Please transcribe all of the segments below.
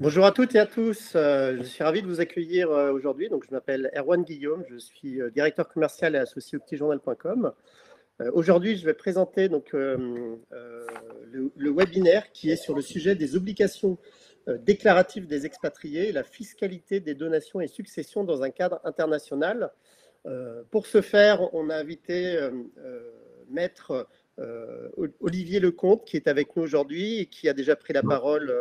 Bonjour à toutes et à tous. Je suis ravi de vous accueillir aujourd'hui. Donc, je m'appelle Erwan Guillaume, je suis directeur commercial et associé au petitjournal.com. Aujourd'hui, je vais présenter le webinaire qui est sur le sujet des obligations déclaratives des expatriés et la fiscalité des donations et successions dans un cadre international. Pour ce faire, on a invité Maître Olivier Lecomte, qui est avec nous aujourd'hui et qui a déjà pris la parole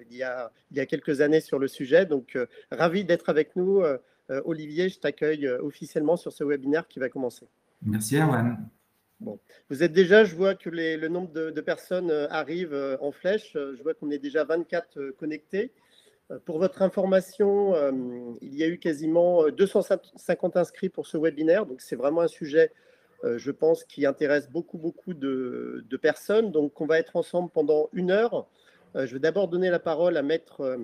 il y a quelques années sur le sujet. Donc, ravi d'être avec nous. Olivier, je t'accueille officiellement sur ce webinaire qui va commencer. Merci, Erwan. Bon. Vous êtes déjà, je vois que le nombre de personnes arrive en flèche. Je vois qu'on est déjà 24 connectés. Pour votre information, il y a eu quasiment 250 inscrits pour ce webinaire. Donc, c'est vraiment un sujet je pense, qui intéresse beaucoup de personnes. Donc, on va être ensemble pendant 1 heure. Je vais d'abord donner la parole à Maître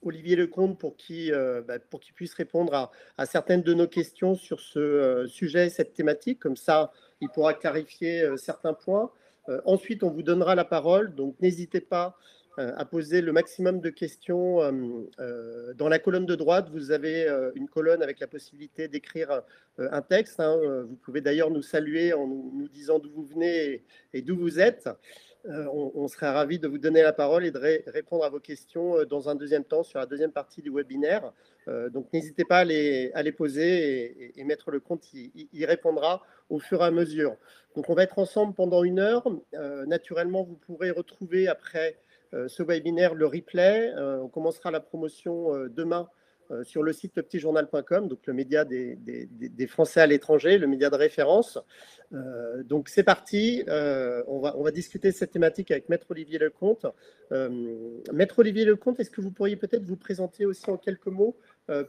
Olivier Lecomte pour qu'il puisse répondre à certaines de nos questions sur ce sujet et cette thématique. Comme ça, il pourra clarifier certains points. Ensuite, on vous donnera la parole. Donc, n'hésitez pas à poser le maximum de questions. Dans la colonne de droite, vous avez une colonne avec la possibilité d'écrire un texte. Vous pouvez d'ailleurs nous saluer en nous disant d'où vous venez et d'où vous êtes. On serait ravis de vous donner la parole et de répondre à vos questions dans un deuxième temps sur la deuxième partie du webinaire. Donc, n'hésitez pas à les poser et Maître Lecomte y répondra au fur et à mesure. Donc, on va être ensemble pendant 1 heure. Naturellement, vous pourrez retrouver après ce webinaire, le replay. On commencera la promotion demain sur le site lepetitjournal.com, donc le média des Français à l'étranger, le média de référence. Donc c'est parti, on va discuter cette thématique avec Maître Olivier Lecomte. Maître Olivier Lecomte, est-ce que vous pourriez peut-être vous présenter aussi en quelques mots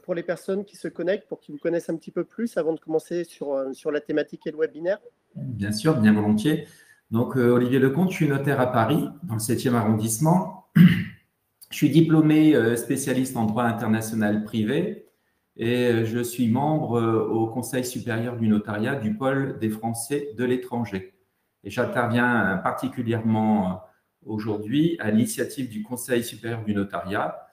pour les personnes qui se connectent, pour qu'ils vous connaissent un petit peu plus avant de commencer sur la thématique et le webinaire? Bien sûr, bien volontiers. Donc, Olivier Lecomte, je suis notaire à Paris, dans le 7e arrondissement. Je suis diplômé spécialiste en droit international privé et je suis membre au Conseil supérieur du notariat du pôle des Français de l'étranger. Et j'interviens particulièrement aujourd'hui à l'initiative du Conseil supérieur du notariat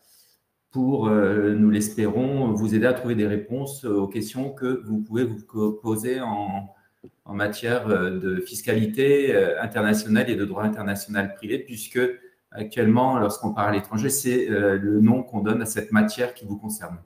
pour, nous l'espérons, vous aider à trouver des réponses aux questions que vous pouvez vous poser en matière de fiscalité internationale et de droit international privé, puisque actuellement, lorsqu'on parle à l'étranger, c'est le nom qu'on donne à cette matière qui vous concerne.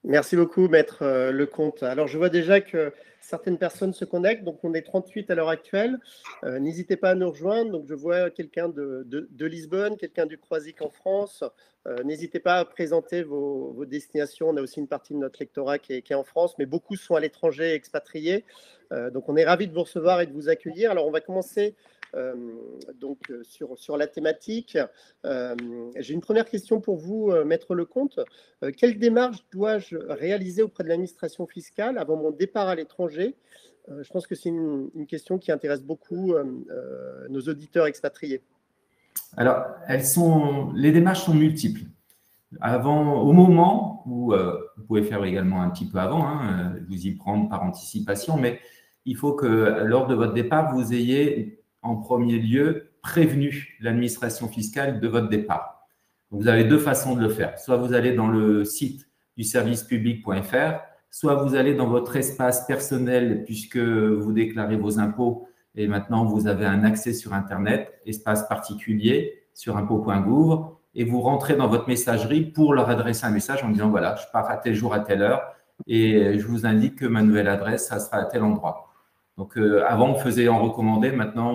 Merci beaucoup, Maître Lecomte. Alors, je vois déjà que certaines personnes se connectent, donc on est 38 à l'heure actuelle. N'hésitez pas à nous rejoindre. Donc, je vois quelqu'un de Lisbonne, quelqu'un du Croisic en France. N'hésitez pas à présenter vos destinations. On a aussi une partie de notre lectorat qui est en France, mais beaucoup sont à l'étranger, expatriés. Donc, on est ravis de vous recevoir et de vous accueillir. Alors, on va commencer sur la thématique. J'ai une première question pour vous, Maître Lecomte. Quelle démarche dois-je réaliser auprès de l'administration fiscale avant mon départ à l'étranger? Je pense que c'est une question qui intéresse beaucoup nos auditeurs expatriés. Alors, les démarches sont multiples. Au moment où, vous pouvez faire également un petit peu avant, vous y prendre par anticipation, mais il faut que lors de votre départ, vous ayez en premier lieu prévenu l'administration fiscale de votre départ. Donc, vous avez deux façons de le faire. Soit vous allez dans le site du servicepublic.fr, soit vous allez dans votre espace personnel puisque vous déclarez vos impôts et maintenant vous avez un accès sur Internet, espace particulier sur impôts.gouv, et vous rentrez dans votre messagerie pour leur adresser un message en disant voilà, je pars à tel jour à telle heure et je vous indique que ma nouvelle adresse, ça sera à tel endroit. Donc, avant, on faisait en recommandé, maintenant,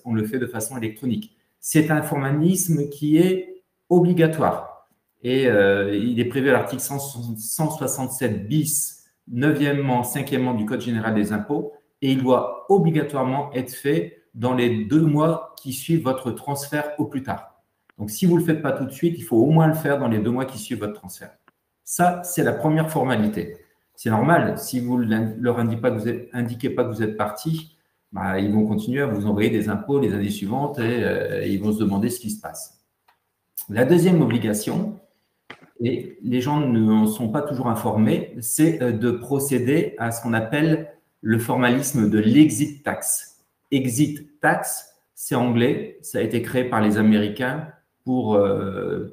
on le fait de façon électronique. C'est un formalisme qui est obligatoire et il est prévu à l'article 167 bis, 9e, 5e du Code général des impôts et il doit obligatoirement être fait dans les 2 mois qui suivent votre transfert au plus tard. Donc, si vous ne le faites pas tout de suite, il faut au moins le faire dans les 2 mois qui suivent votre transfert. Ça, c'est la première formalité. C'est normal, si vous ne leur indiquez pas que vous êtes parti, ils vont continuer à vous envoyer des impôts les années suivantes et ils vont se demander ce qui se passe. La deuxième obligation, et les gens ne sont pas toujours informés, c'est de procéder à ce qu'on appelle le formalisme de l'exit tax. Exit tax, c'est anglais, ça a été créé par les Américains pour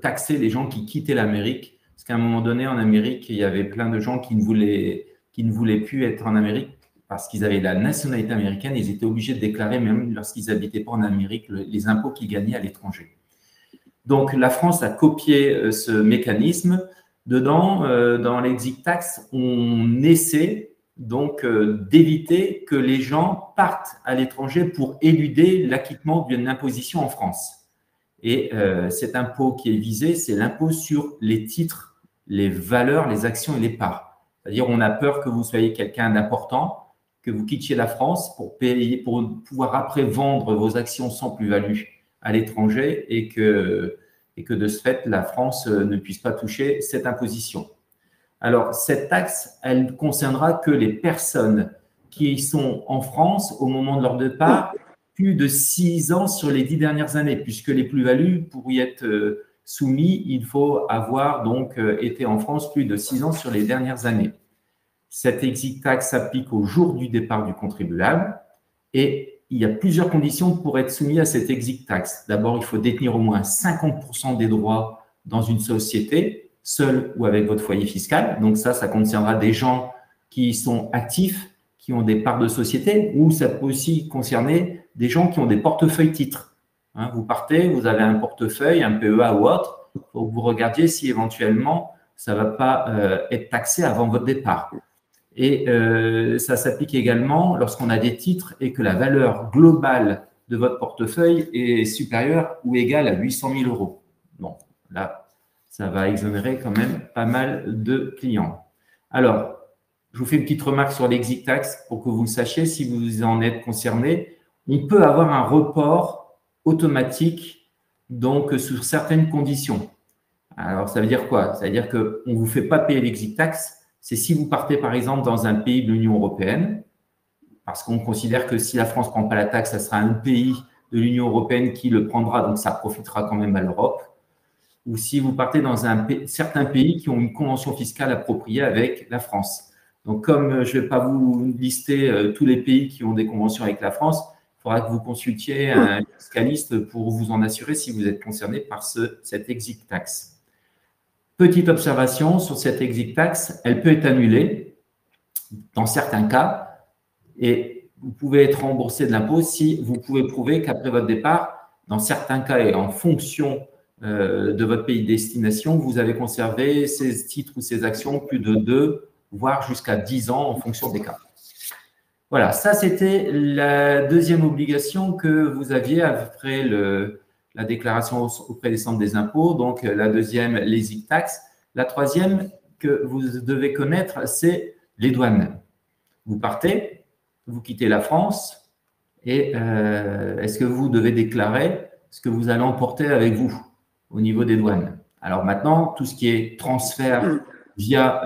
taxer les gens qui quittaient l'Amérique. Parce qu'à un moment donné, en Amérique, il y avait plein de gens qui ne voulaient plus être en Amérique parce qu'ils avaient la nationalité américaine. Ils étaient obligés de déclarer, même lorsqu'ils n'habitaient pas en Amérique, les impôts qu'ils gagnaient à l'étranger. Donc, la France a copié ce mécanisme. Dedans, dans l'exit tax, on essaie donc d'éviter que les gens partent à l'étranger pour éluder l'acquittement d'une imposition en France. Et cet impôt qui est visé, c'est l'impôt sur les titres, les valeurs, les actions et les parts. C'est-à-dire, on a peur que vous soyez quelqu'un d'important, que vous quittiez la France pour pouvoir après vendre vos actions sans plus-value à l'étranger et que de ce fait, la France ne puisse pas toucher cette imposition. Alors, cette taxe, elle ne concernera que les personnes qui sont en France au moment de leur départ, plus de 6 ans sur les 10 dernières années, puisque les plus-values, pour y être soumis, il faut avoir donc été en France plus de 6 ans sur les dernières années. Cette exit tax s'applique au jour du départ du contribuable et il y a plusieurs conditions pour être soumis à cette exit tax. D'abord, il faut détenir au moins 50% des droits dans une société, seul ou avec votre foyer fiscal. Donc ça concernera des gens qui sont actifs, qui ont des parts de société, ou ça peut aussi concerner des gens qui ont des portefeuilles titres. Hein, vous partez, vous avez un portefeuille, un PEA ou autre, il faut que vous regardiez si éventuellement ça ne va pas être taxé avant votre départ. Et ça s'applique également lorsqu'on a des titres et que la valeur globale de votre portefeuille est supérieure ou égale à 800 000 euros. Bon, là, ça va exonérer quand même pas mal de clients. Alors, je vous fais une petite remarque sur l'exit tax pour que vous sachiez si vous en êtes concerné. On peut avoir un report automatique donc sur certaines conditions. Alors, ça veut dire quoi? Ça veut dire qu'on ne vous fait pas payer l'exit tax. C'est si vous partez, par exemple, dans un pays de l'Union européenne, parce qu'on considère que si la France ne prend pas la taxe, ça sera un pays de l'Union européenne qui le prendra, donc ça profitera quand même à l'Europe. Ou si vous partez dans certains pays qui ont une convention fiscale appropriée avec la France. Donc, comme je ne vais pas vous lister tous les pays qui ont des conventions avec la France, il faudra que vous consultiez un fiscaliste pour vous en assurer si vous êtes concerné par cette exit tax. Petite observation sur cette exit tax, elle peut être annulée dans certains cas et vous pouvez être remboursé de l'impôt si vous pouvez prouver qu'après votre départ, dans certains cas et en fonction de votre pays de destination, vous avez conservé ces titres ou ces actions plus de 2, voire jusqu'à 10 ans en fonction des cas. Voilà, ça c'était la deuxième obligation que vous aviez après la déclaration auprès des centres des impôts, donc la deuxième, l'exit tax. La troisième que vous devez connaître, c'est les douanes. Vous partez, vous quittez la France et est-ce que vous devez déclarer ce que vous allez emporter avec vous au niveau des douanes? Alors maintenant, tout ce qui est transfert via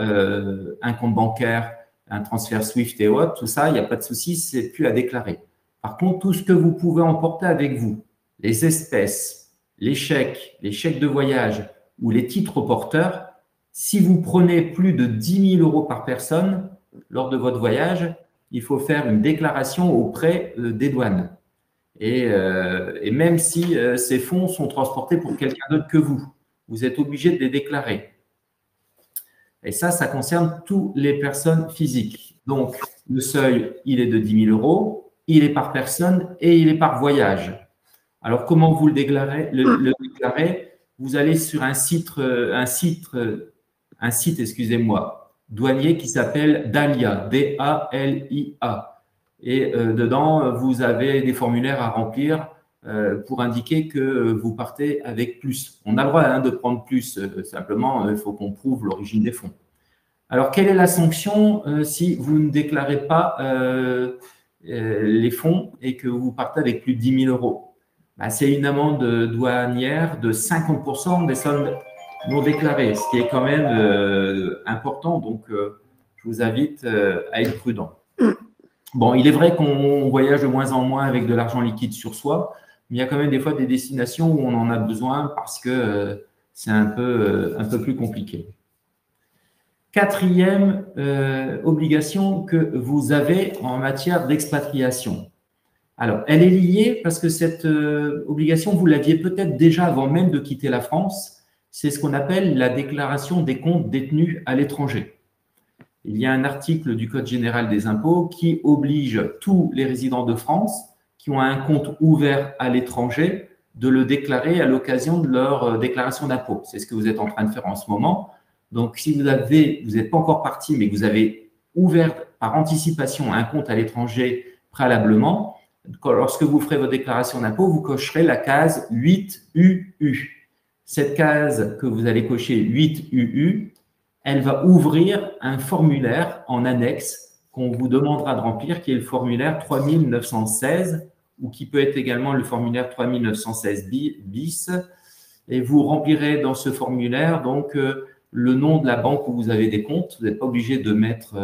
un compte bancaire, un transfert SWIFT et autres, tout ça, il n'y a pas de souci, c'est plus à déclarer. Par contre, tout ce que vous pouvez emporter avec vous, les espèces, les chèques de voyage ou les titres porteurs, si vous prenez plus de 10 000 euros par personne lors de votre voyage, il faut faire une déclaration auprès des douanes. Et même si ces fonds sont transportés pour quelqu'un d'autre que vous êtes obligé de les déclarer. Et ça concerne toutes les personnes physiques. Donc, le seuil, il est de 10 000 euros, il est par personne et il est par voyage. Alors, comment vous le déclarez, vous allez sur un site, excusez-moi, douanier qui s'appelle Dalia, D-A-L-I-A. Et dedans, vous avez des formulaires à remplir pour indiquer que vous partez avec plus. On a le droit de prendre plus, simplement, il faut qu'on prouve l'origine des fonds. Alors, quelle est la sanction si vous ne déclarez pas les fonds et que vous partez avec plus de 10 000 euros? C'est une amende douanière de 50% des sommes non déclarées, ce qui est quand même important. Donc, je vous invite à être prudent. Bon, il est vrai qu'on voyage de moins en moins avec de l'argent liquide sur soi, mais il y a quand même des fois des destinations où on en a besoin parce que c'est un peu plus compliqué. Quatrième obligation que vous avez en matière d'expatriation. Alors, elle est liée parce que cette obligation, vous l'aviez peut-être déjà avant même de quitter la France. C'est ce qu'on appelle la déclaration des comptes détenus à l'étranger. Il y a un article du Code général des impôts qui oblige tous les résidents de France qui ont un compte ouvert à l'étranger de le déclarer à l'occasion de leur déclaration d'impôt. C'est ce que vous êtes en train de faire en ce moment. Donc, si vous n'êtes pas encore parti, mais que vous avez ouvert par anticipation un compte à l'étranger préalablement, lorsque vous ferez votre déclaration d'impôt, vous cocherez la case 8UU. Cette case que vous allez cocher 8UU, elle va ouvrir un formulaire en annexe qu'on vous demandera de remplir, qui est le formulaire 3916 ou qui peut être également le formulaire 3916 bis. Et vous remplirez dans ce formulaire donc le nom de la banque où vous avez des comptes. Vous n'êtes pas obligé de mettre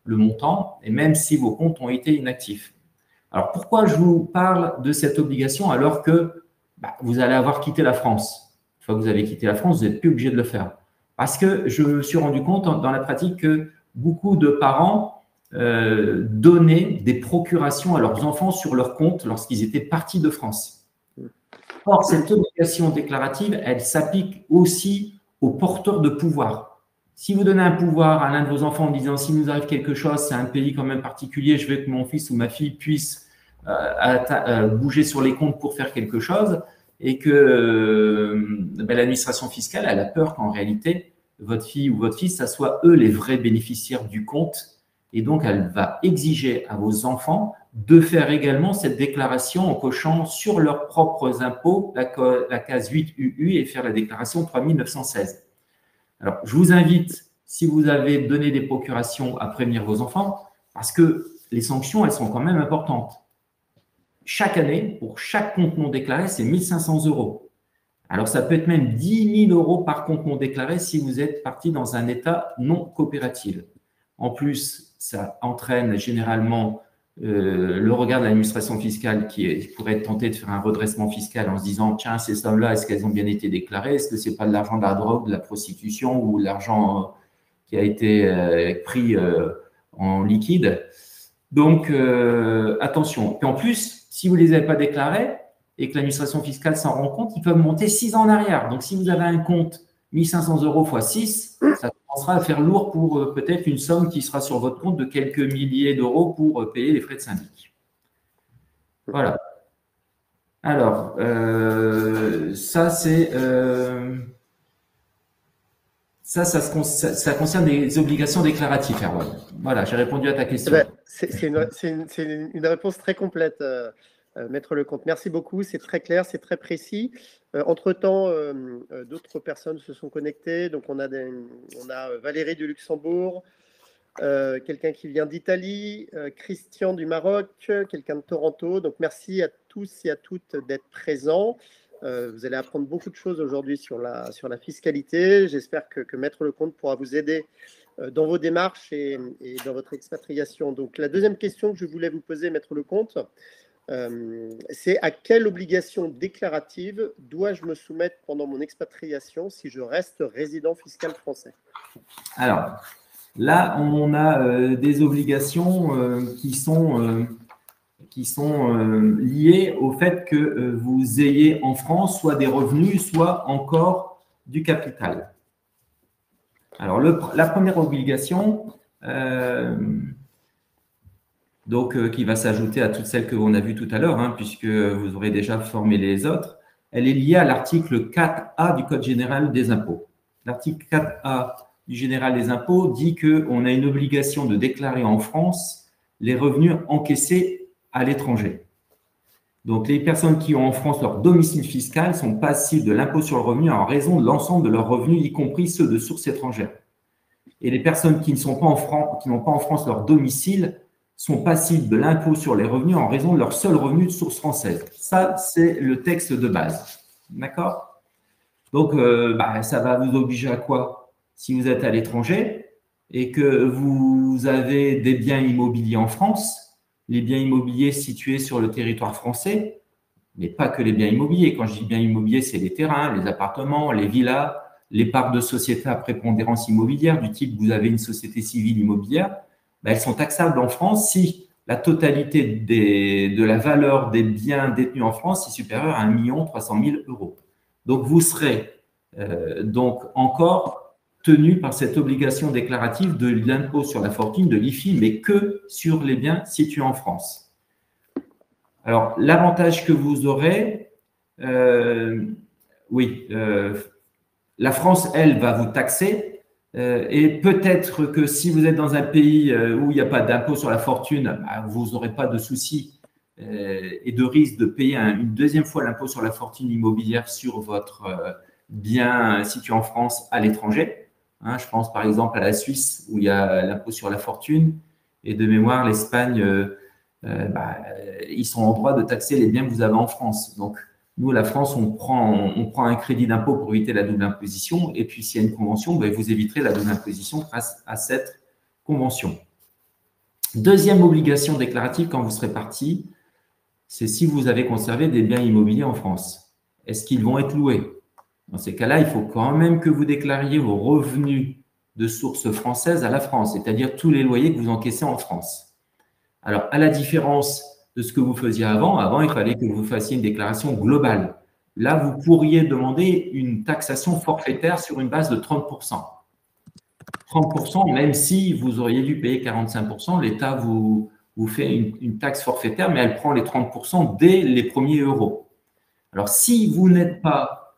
le montant, et même si vos comptes ont été inactifs. Alors, pourquoi je vous parle de cette obligation alors que vous allez avoir quitté la France? Une fois que vous avez quitté la France, vous n'êtes plus obligé de le faire. Parce que je me suis rendu compte dans la pratique que beaucoup de parents donnaient des procurations à leurs enfants sur leur compte lorsqu'ils étaient partis de France. Or, cette obligation déclarative, elle s'applique aussi aux porteurs de pouvoir. Si vous donnez un pouvoir à l'un de vos enfants en disant « s'il nous arrive quelque chose, c'est un pays quand même particulier, je veux que mon fils ou ma fille puisse bouger sur les comptes pour faire quelque chose », et que l'administration fiscale, elle a peur qu'en réalité, votre fille ou votre fils, ça soit eux les vrais bénéficiaires du compte. Et donc, elle va exiger à vos enfants de faire également cette déclaration en cochant sur leurs propres impôts la case 8UU et faire la déclaration 3916. Alors, je vous invite, si vous avez donné des procurations, à prévenir vos enfants, parce que les sanctions, elles sont quand même importantes. Chaque année, pour chaque compte non déclaré, c'est 1 500 €. Alors, ça peut être même 10 000 € par compte non déclaré si vous êtes parti dans un état non coopératif. En plus, ça entraîne généralement le regard de l'administration fiscale qui pourrait être tenté de faire un redressement fiscal en se disant « Tiens, ces sommes-là, est-ce qu'elles ont bien été déclarées? Est-ce que ce n'est pas de l'argent de la drogue, de la prostitution ou de l'argent qui a été pris en liquide ?» Donc, attention. Et en plus, si vous ne les avez pas déclarés et que l'administration fiscale s'en rend compte, ils peuvent monter 6 ans en arrière. Donc, si vous avez un compte 1 500 € x 6, ça commencera à faire lourd pour peut-être une somme qui sera sur votre compte de quelques milliers d'euros pour payer les frais de syndic. Voilà. Alors, ça, c'est… Ça concerne des obligations déclaratives, Erwan. Voilà, j'ai répondu à ta question. C'est une réponse très complète, Maître Lecomte. Merci beaucoup, c'est très clair, c'est très précis. Entre-temps, d'autres personnes se sont connectées. Donc, on a Valérie du Luxembourg, quelqu'un qui vient d'Italie, Christian du Maroc, quelqu'un de Toronto. Donc, merci à tous et à toutes d'être présents. Vous allez apprendre beaucoup de choses aujourd'hui sur la fiscalité. J'espère que Maître Lecomte pourra vous aider dans vos démarches et dans votre expatriation. Donc, la deuxième question que je voulais vous poser, Maître Lecomte, c'est à quelle obligation déclarative dois-je me soumettre pendant mon expatriation si je reste résident fiscal français? Alors, là, on a des obligations qui sont liées au fait que vous ayez en France soit des revenus, soit encore du capital. Alors, la première obligation, qui va s'ajouter à toutes celles que l'on a vues tout à l'heure, puisque vous aurez déjà formé les autres, elle est liée à l'article 4A du Code général des impôts. L'article 4A du général des impôts dit qu'on a une obligation de déclarer en France les revenus encaissés à l'étranger. Donc, les personnes qui ont en France leur domicile fiscal sont passibles de l'impôt sur le revenu en raison de l'ensemble de leurs revenus, y compris ceux de source étrangère. Et les personnes qui n'ont pas en France leur domicile sont passibles de l'impôt sur les revenus en raison de leur seul revenu de source française. Ça, c'est le texte de base. D'accord? Donc, ça va vous obliger à quoi? Si vous êtes à l'étranger et que vous avez des biens immobiliers en France, les biens immobiliers situés sur le territoire français, mais pas que les biens immobiliers. Quand je dis biens immobiliers, c'est les terrains, les appartements, les villas, les parts de sociétés à prépondérance immobilière, du type vous avez une société civile immobilière, elles sont taxables en France si la totalité de la valeur des biens détenus en France est supérieure à 1 300 000 euros. Donc, vous serez donc encore tenu par cette obligation déclarative de l'impôt sur la fortune, de l'IFI, mais que sur les biens situés en France. Alors, l'avantage que vous aurez, la France, elle, va vous taxer. Et peut-être que si vous êtes dans un pays où il n'y a pas d'impôt sur la fortune, vous n'aurez pas de souci et de risque de payer une deuxième fois l'impôt sur la fortune immobilière sur votre bien situé en France à l'étranger. Hein, je pense par exemple à la Suisse où il y a l'impôt sur la fortune et de mémoire l'Espagne, ils sont en droit de taxer les biens que vous avez en France. Donc, nous, la France, on prend un crédit d'impôt pour éviter la double imposition. Et puis, s'il y a une convention, vous éviterez la double imposition grâce à cette convention. Deuxième obligation déclarative quand vous serez parti, c'est si vous avez conservé des biens immobiliers en France. Est-ce qu'ils vont être loués? Dans ces cas-là, il faut quand même que vous déclariez vos revenus de source française à la France, c'est-à-dire tous les loyers que vous encaissez en France. Alors, à la différence de ce que vous faisiez avant, il fallait que vous fassiez une déclaration globale. Là, vous pourriez demander une taxation forfaitaire sur une base de 30%. 30%, même si vous auriez dû payer 45%, l'État vous fait une taxe forfaitaire, mais elle prend les 30% dès les premiers euros. Alors, si vous n'êtes pas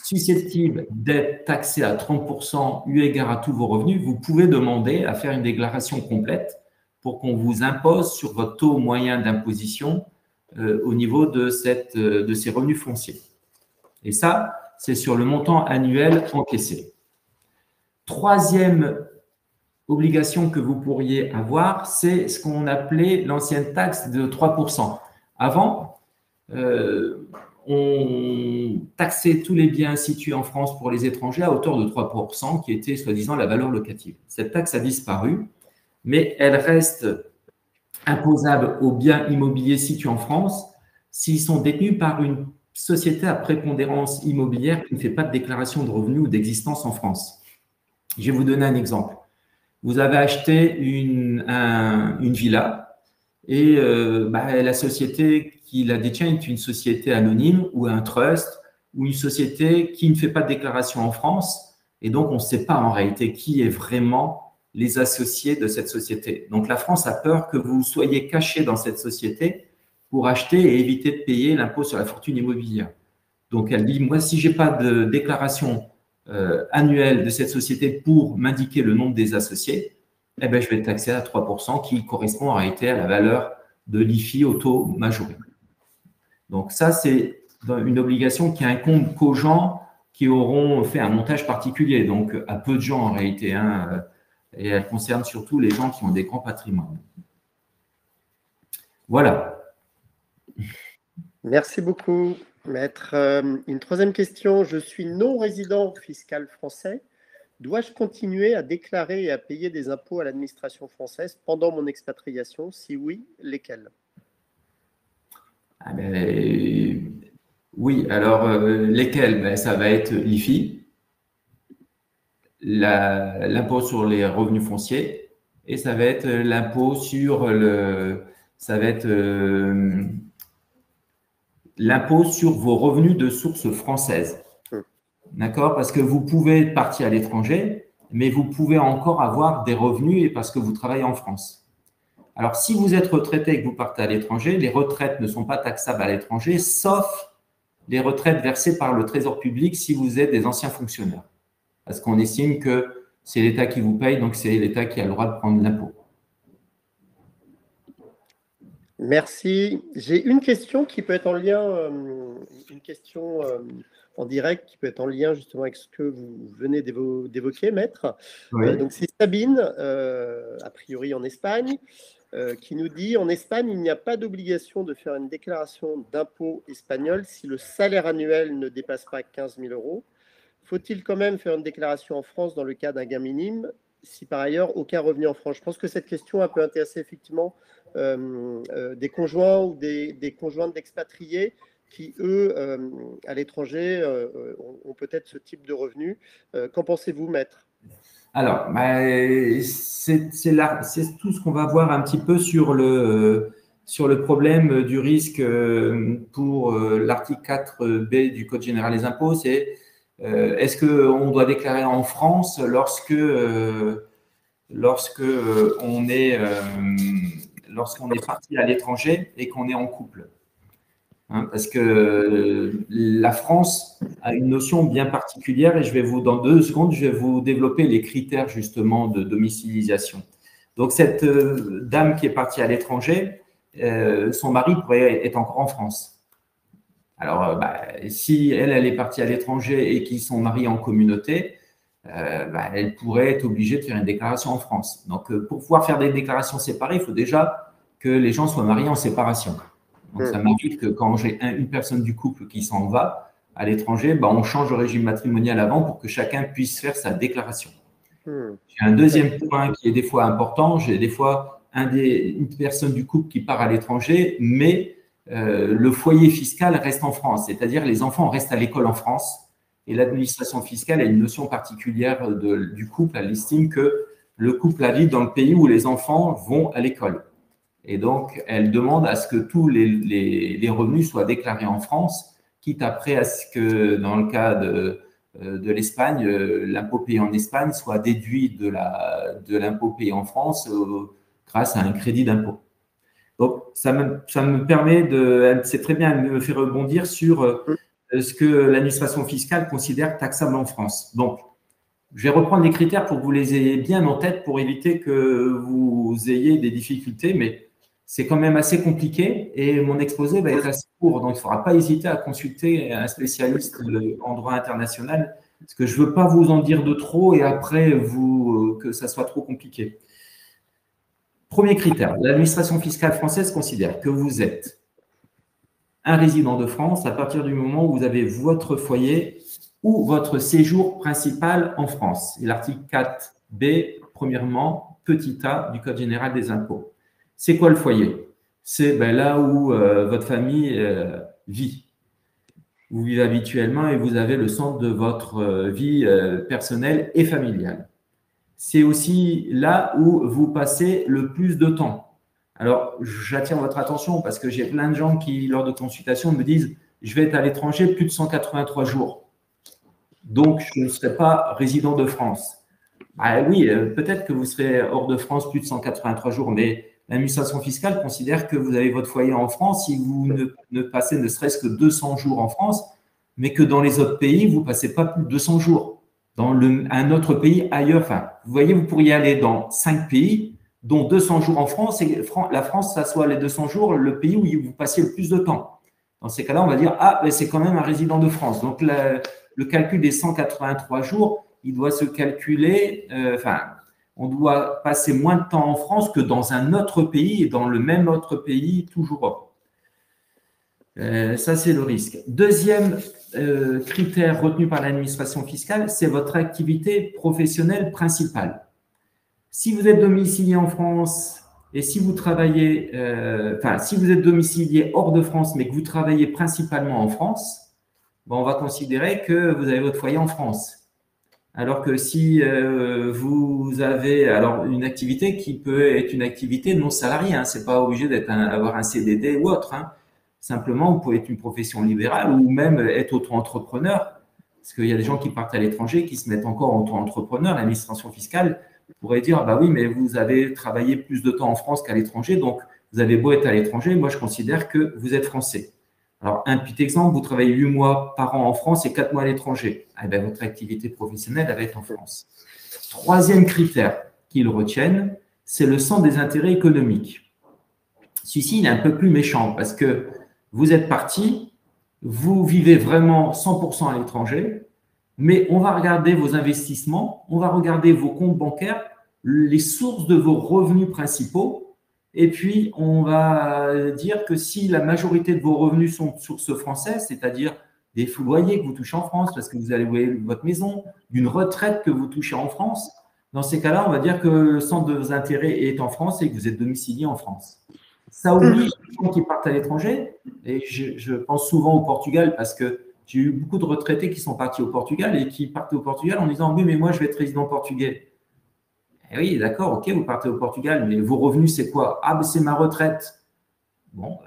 susceptible d'être taxé à 30% eu égard à tous vos revenus, vous pouvez demander à faire une déclaration complète pour qu'on vous impose sur votre taux moyen d'imposition au niveau de ces revenus fonciers. Et ça, c'est sur le montant annuel encaissé. Troisième obligation que vous pourriez avoir, c'est ce qu'on appelait l'ancienne taxe de 3%. Avant, on taxait tous les biens situés en France pour les étrangers à hauteur de 3%, qui était soi-disant la valeur locative. Cette taxe a disparu, mais elle reste imposable aux biens immobiliers situés en France s'ils sont détenus par une société à prépondérance immobilière qui ne fait pas de déclaration de revenus ou d'existence en France. Je vais vous donner un exemple. Vous avez acheté une villa et la société qui la détient est une société anonyme ou un trust ou une société qui ne fait pas de déclaration en France et donc on ne sait pas en réalité qui est vraiment les associés de cette société. Donc, la France a peur que vous soyez caché dans cette société pour acheter et éviter de payer l'impôt sur la fortune immobilière. Donc, elle dit, moi, si je n'ai pas de déclaration annuelle de cette société pour m'indiquer le nombre des associés, je vais être taxé à 3% qui correspond en réalité à la valeur de l'IFI au taux majoré. Donc, ça, c'est une obligation qui incombe qu'aux gens qui auront fait un montage particulier, donc à peu de gens en réalité, et elle concerne surtout les gens qui ont des grands patrimoines. Voilà. Merci beaucoup, Maître. Une troisième question. Je suis non-résident fiscal français. Dois-je continuer à déclarer et à payer des impôts à l'administration française pendant mon expatriation? Si oui, lesquels? Oui, alors lesquels? Ça va être l'IFI, l'impôt sur les revenus fonciers, et ça va être l'impôt sur l'impôt sur vos revenus de source française. D'accord? Parce que vous pouvez être parti à l'étranger, mais vous pouvez encore avoir des revenus parce que vous travaillez en France. Alors, si vous êtes retraité et que vous partez à l'étranger, les retraites ne sont pas taxables à l'étranger, sauf les retraites versées par le Trésor public si vous êtes des anciens fonctionnaires. Parce qu'on estime que c'est l'État qui vous paye, donc c'est l'État qui a le droit de prendre l'impôt. Merci. J'ai une question qui peut être en lien, une question en direct qui peut être en lien justement avec ce que vous venez d'évoquer, Maître. Oui. Donc c'est Sabine, a priori en Espagne, qui nous dit: en Espagne, il n'y a pas d'obligation de faire une déclaration d'impôt espagnol si le salaire annuel ne dépasse pas 15 000 euros. Faut-il quand même faire une déclaration en France dans le cas d'un gain minime si par ailleurs aucun revenu en France? Je pense que cette question peut intéresser effectivement des conjoints ou des conjointes d'expatriés qui, eux, à l'étranger, ont peut-être ce type de revenus. Qu'en pensez-vous, Maître? Alors, c'est tout ce qu'on va voir un petit peu sur le problème du risque pour l'article 4B du Code général des impôts. C'est est-ce qu'on doit déclarer en France lorsqu'on est parti à l'étranger et qu'on est en couple? Parce que la France a une notion bien particulière et dans 2 secondes, je vais vous développer les critères justement de domiciliation. Donc, cette dame qui est partie à l'étranger, son mari pourrait être encore en France. Alors, si elle est partie à l'étranger et qu'ils sont mariés en communauté, elle pourrait être obligée de faire une déclaration en France. Donc, pour pouvoir faire des déclarations séparées, il faut déjà que les gens soient mariés en séparation. Donc, ça m'indique que quand j'ai une personne du couple qui s'en va à l'étranger, on change le régime matrimonial avant pour que chacun puisse faire sa déclaration. J'ai un deuxième point qui est des fois important. J'ai des fois une personne du couple qui part à l'étranger, mais le foyer fiscal reste en France, c'est-à-dire les enfants restent à l'école en France et l'administration fiscale a une notion particulière du couple. Elle estime que le couple habite dans le pays où les enfants vont à l'école. Et donc, elle demande à ce que tous les revenus soient déclarés en France, quitte après à ce que, dans le cas de l'Espagne, l'impôt payé en Espagne soit déduit de l'impôt payé en France grâce à un crédit d'impôt. Donc, ça me permet c'est très bien, elle me fait rebondir sur ce que l'administration fiscale considère taxable en France. Donc, je vais reprendre les critères pour que vous les ayez bien en tête pour éviter que vous ayez des difficultés, mais c'est quand même assez compliqué et mon exposé va être assez court, donc il ne faudra pas hésiter à consulter un spécialiste en droit international parce que je ne veux pas vous en dire de trop et après que ça soit trop compliqué. Premier critère, l'administration fiscale française considère que vous êtes un résident de France à partir du moment où vous avez votre foyer ou votre séjour principal en France. Et l'article 4B, premièrement, petit a du Code général des impôts. C'est quoi le foyer? C'est là où votre famille vit. Vous vivez habituellement et vous avez le centre de votre vie personnelle et familiale. C'est aussi là où vous passez le plus de temps. Alors, j'attire votre attention parce que j'ai plein de gens qui, lors de consultations, me disent « je vais être à l'étranger plus de 183 jours, donc je ne serai pas résident de France ». Oui, peut-être que vous serez hors de France plus de 183 jours, mais l'administration fiscale considère que vous avez votre foyer en France si vous ne passez ne serait-ce que 200 jours en France, mais que dans les autres pays, vous ne passez pas plus de 200 jours. Dans un autre pays ailleurs, enfin, vous voyez, vous pourriez aller dans 5 pays, dont 200 jours en France, et la France, ça soit les 200 jours, le pays où vous passiez le plus de temps. Dans ces cas-là, on va dire, mais c'est quand même un résident de France. Donc, le calcul des 183 jours, il doit se calculer, on doit passer moins de temps en France que dans un autre pays et dans le même autre pays, toujours. Ça, c'est le risque. Deuxième critère retenu par l'administration fiscale, c'est votre activité professionnelle principale. Si vous êtes domicilié en France et si vous travaillez, si vous êtes domicilié hors de France, mais que vous travaillez principalement en France, on va considérer que vous avez votre foyer en France. Alors que si vous avez une activité qui peut être une activité non salariée, c'est pas obligé d'avoir un CDD ou autre. Simplement, vous pouvez être une profession libérale ou même être auto-entrepreneur. Parce qu'il y a des gens qui partent à l'étranger, qui se mettent encore auto-entrepreneur. L'administration fiscale pourrait dire, oui, mais vous avez travaillé plus de temps en France qu'à l'étranger, donc vous avez beau être à l'étranger, moi je considère que vous êtes français. Alors, un petit exemple, vous travaillez 8 mois par an en France et 4 mois à l'étranger. Votre activité professionnelle elle va être en France. Troisième critère qu'ils retiennent, c'est le centre des intérêts économiques. Celui-ci, il est un peu plus méchant parce que vous êtes parti, vous vivez vraiment 100% à l'étranger, mais on va regarder vos investissements, on va regarder vos comptes bancaires, les sources de vos revenus principaux, et puis on va dire que si la majorité de vos revenus sont de source française, c'est-à-dire des loyers que vous touchez en France parce que vous allez louer votre maison, d'une retraite que vous touchez en France, dans ces cas-là, on va dire que le centre de vos intérêts est en France et que vous êtes domicilié en France. Ça oblige les gens qui partent à l'étranger, et je pense souvent au Portugal parce que j'ai eu beaucoup de retraités qui sont partis au Portugal et qui partent au Portugal en disant « oui, mais moi, je vais être résident portugais ». Eh oui, d'accord, ok, vous partez au Portugal, mais vos revenus, c'est quoi? Ah, ben, c'est ma retraite. Bon,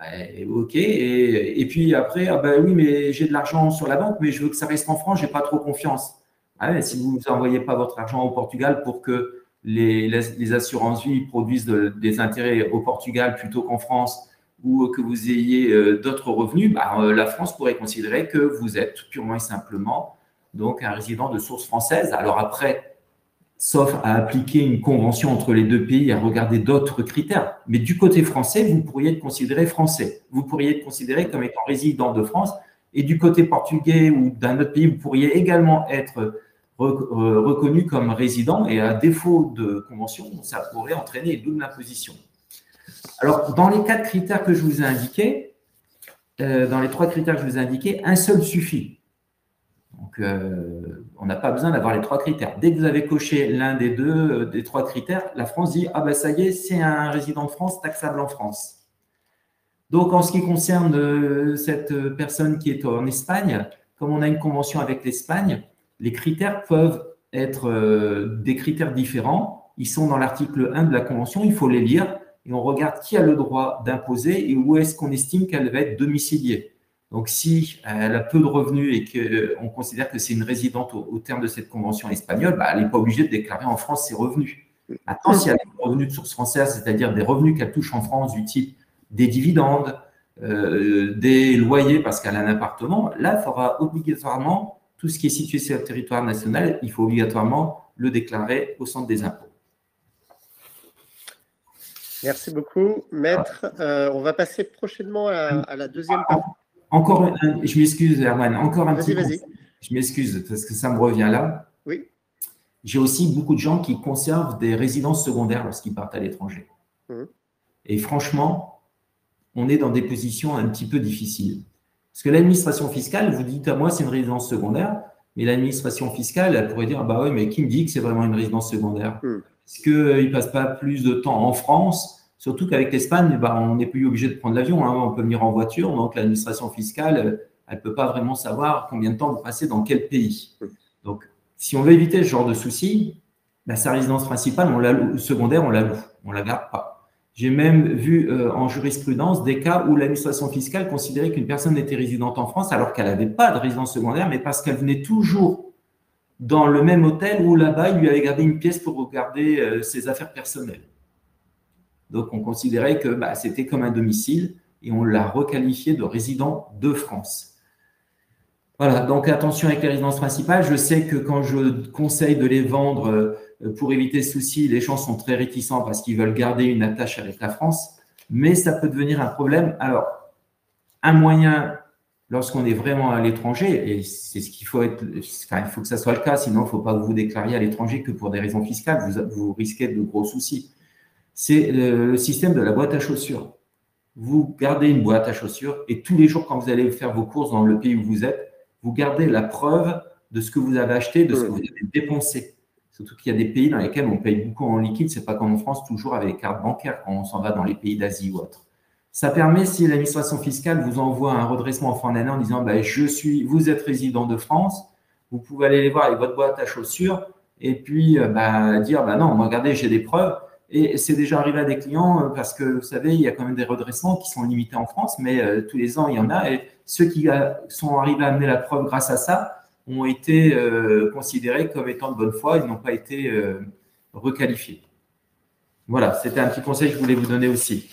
ok. Et puis après, ah ben oui, mais j'ai de l'argent sur la banque, mais je veux que ça reste en France, j'ai pas trop confiance. Ah ouais, si vous n'envoyez pas votre argent au Portugal pour que les assurances vie produisent des intérêts au Portugal plutôt qu'en France, ou que vous ayez d'autres revenus, bah, la France pourrait considérer que vous êtes purement et simplement donc un résident de source française. Alors après, sauf à appliquer une convention entre les deux pays, à regarder d'autres critères. Mais du côté français, vous pourriez être considéré français. Vous pourriez être considéré comme étant résident de France. Et du côté portugais ou d'un autre pays, vous pourriez également être reconnu comme résident. Et à défaut de convention, ça pourrait entraîner une double imposition. Alors, dans les quatre critères que je vous ai indiqués, dans les trois critères que je vous ai indiqués, un seul suffit. Donc, on n'a pas besoin d'avoir les trois critères. Dès que vous avez coché l'un des deux, des trois critères, la France dit « Ah ben ça y est, c'est un résident de France, taxable en France ». Donc, en ce qui concerne cette personne qui est en Espagne, comme on a une convention avec l'Espagne, les critères peuvent être des critères différents. Ils sont dans l'article 1 de la convention, il faut les lire et on regarde qui a le droit d'imposer et où est-ce qu'on estime qu'elle va être domiciliée. Donc, si elle a peu de revenus et qu'on considère que c'est une résidente au terme de cette convention espagnole, bah, elle n'est pas obligée de déclarer en France ses revenus. Maintenant, si elle a des revenus de source française, c'est-à-dire des revenus qu'elle touche en France du type des dividendes, des loyers parce qu'elle a un appartement, là, il faudra obligatoirement, tout ce qui est situé sur le territoire national, il faut obligatoirement le déclarer au centre des impôts. Merci beaucoup, Maître. On va passer prochainement à la deuxième partie. Encore, je m'excuse, Herman, encore un petit Vas-y. conseil. Je m'excuse parce que ça me revient là. Oui. J'ai aussi beaucoup de gens qui conservent des résidences secondaires lorsqu'ils partent à l'étranger. Et franchement, on est dans des positions un petit peu difficiles. Parce que l'administration fiscale, vous dites à moi, c'est une résidence secondaire, mais l'administration fiscale, elle pourrait dire, bah oui, mais qui me dit que c'est vraiment une résidence secondaire? Est-ce qu'il ne passe pas plus de temps en France? Surtout qu'avec l'Espagne, bah, on n'est plus obligé de prendre l'avion, hein, on peut venir en voiture, donc l'administration fiscale, elle ne peut pas vraiment savoir combien de temps vous passez dans quel pays. Donc, si on veut éviter ce genre de soucis, bah, sa résidence principale, secondaire, on la loue, on ne la garde pas. J'ai même vu en jurisprudence des cas où l'administration fiscale considérait qu'une personne était résidente en France alors qu'elle n'avait pas de résidence secondaire, mais parce qu'elle venait toujours dans le même hôtel où là-bas, il lui avait gardé une pièce pour regarder ses affaires personnelles. Donc, on considérait que bah, c'était comme un domicile et on l'a requalifié de résident de France. Voilà, donc attention avec les résidences principales. Je sais que quand je conseille de les vendre pour éviter ce souci, les gens sont très réticents parce qu'ils veulent garder une attache avec la France, mais ça peut devenir un problème. Alors, un moyen, lorsqu'on est vraiment à l'étranger, et c'est ce qu'il faut être, enfin, il faut que ça soit le cas, sinon il ne faut pas que vous déclariez à l'étranger que pour des raisons fiscales, vous risquez de gros soucis. C'est le système de la boîte à chaussures. Vous gardez une boîte à chaussures et tous les jours, quand vous allez faire vos courses dans le pays où vous êtes, vous gardez la preuve de ce que vous avez acheté, de ce que vous avez dépensé. Surtout qu'il y a des pays dans lesquels on paye beaucoup en liquide. Ce n'est pas comme en France, toujours avec les cartes bancaires quand on s'en va dans les pays d'Asie ou autre. Ça permet, si l'administration fiscale vous envoie un redressement en fin d'année en disant bah, vous êtes résident de France, vous pouvez aller les voir avec votre boîte à chaussures et puis dire bah, non, regardez, j'ai des preuves. Et c'est déjà arrivé à des clients parce que, vous savez, il y a quand même des redressements qui sont limités en France, mais tous les ans, il y en a. Et ceux qui sont arrivés à amener la preuve grâce à ça ont été considérés comme étant de bonne foi. Ils n'ont pas été requalifiés. Voilà, c'était un petit conseil que je voulais vous donner aussi.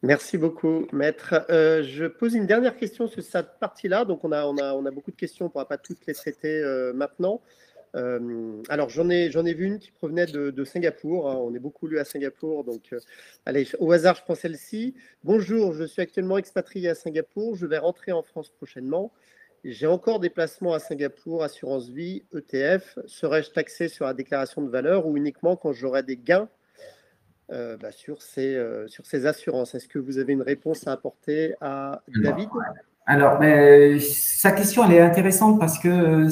Merci beaucoup, Maître. Je pose une dernière question sur cette partie-là. Donc, on a beaucoup de questions. On ne pourra pas toutes les traiter maintenant. Alors, j'en ai vu une qui provenait de Singapour. Hein. On est beaucoup lu à Singapour. Donc, allez, au hasard, je prends celle-ci. Bonjour, je suis actuellement expatrié à Singapour. Je vais rentrer en France prochainement. J'ai encore des placements à Singapour, assurance vie, ETF. Serais-je taxé sur la déclaration de valeur ou uniquement quand j'aurai des gains sur ces assurances? Est-ce que vous avez une réponse à apporter à David? Alors, sa question, elle est intéressante parce que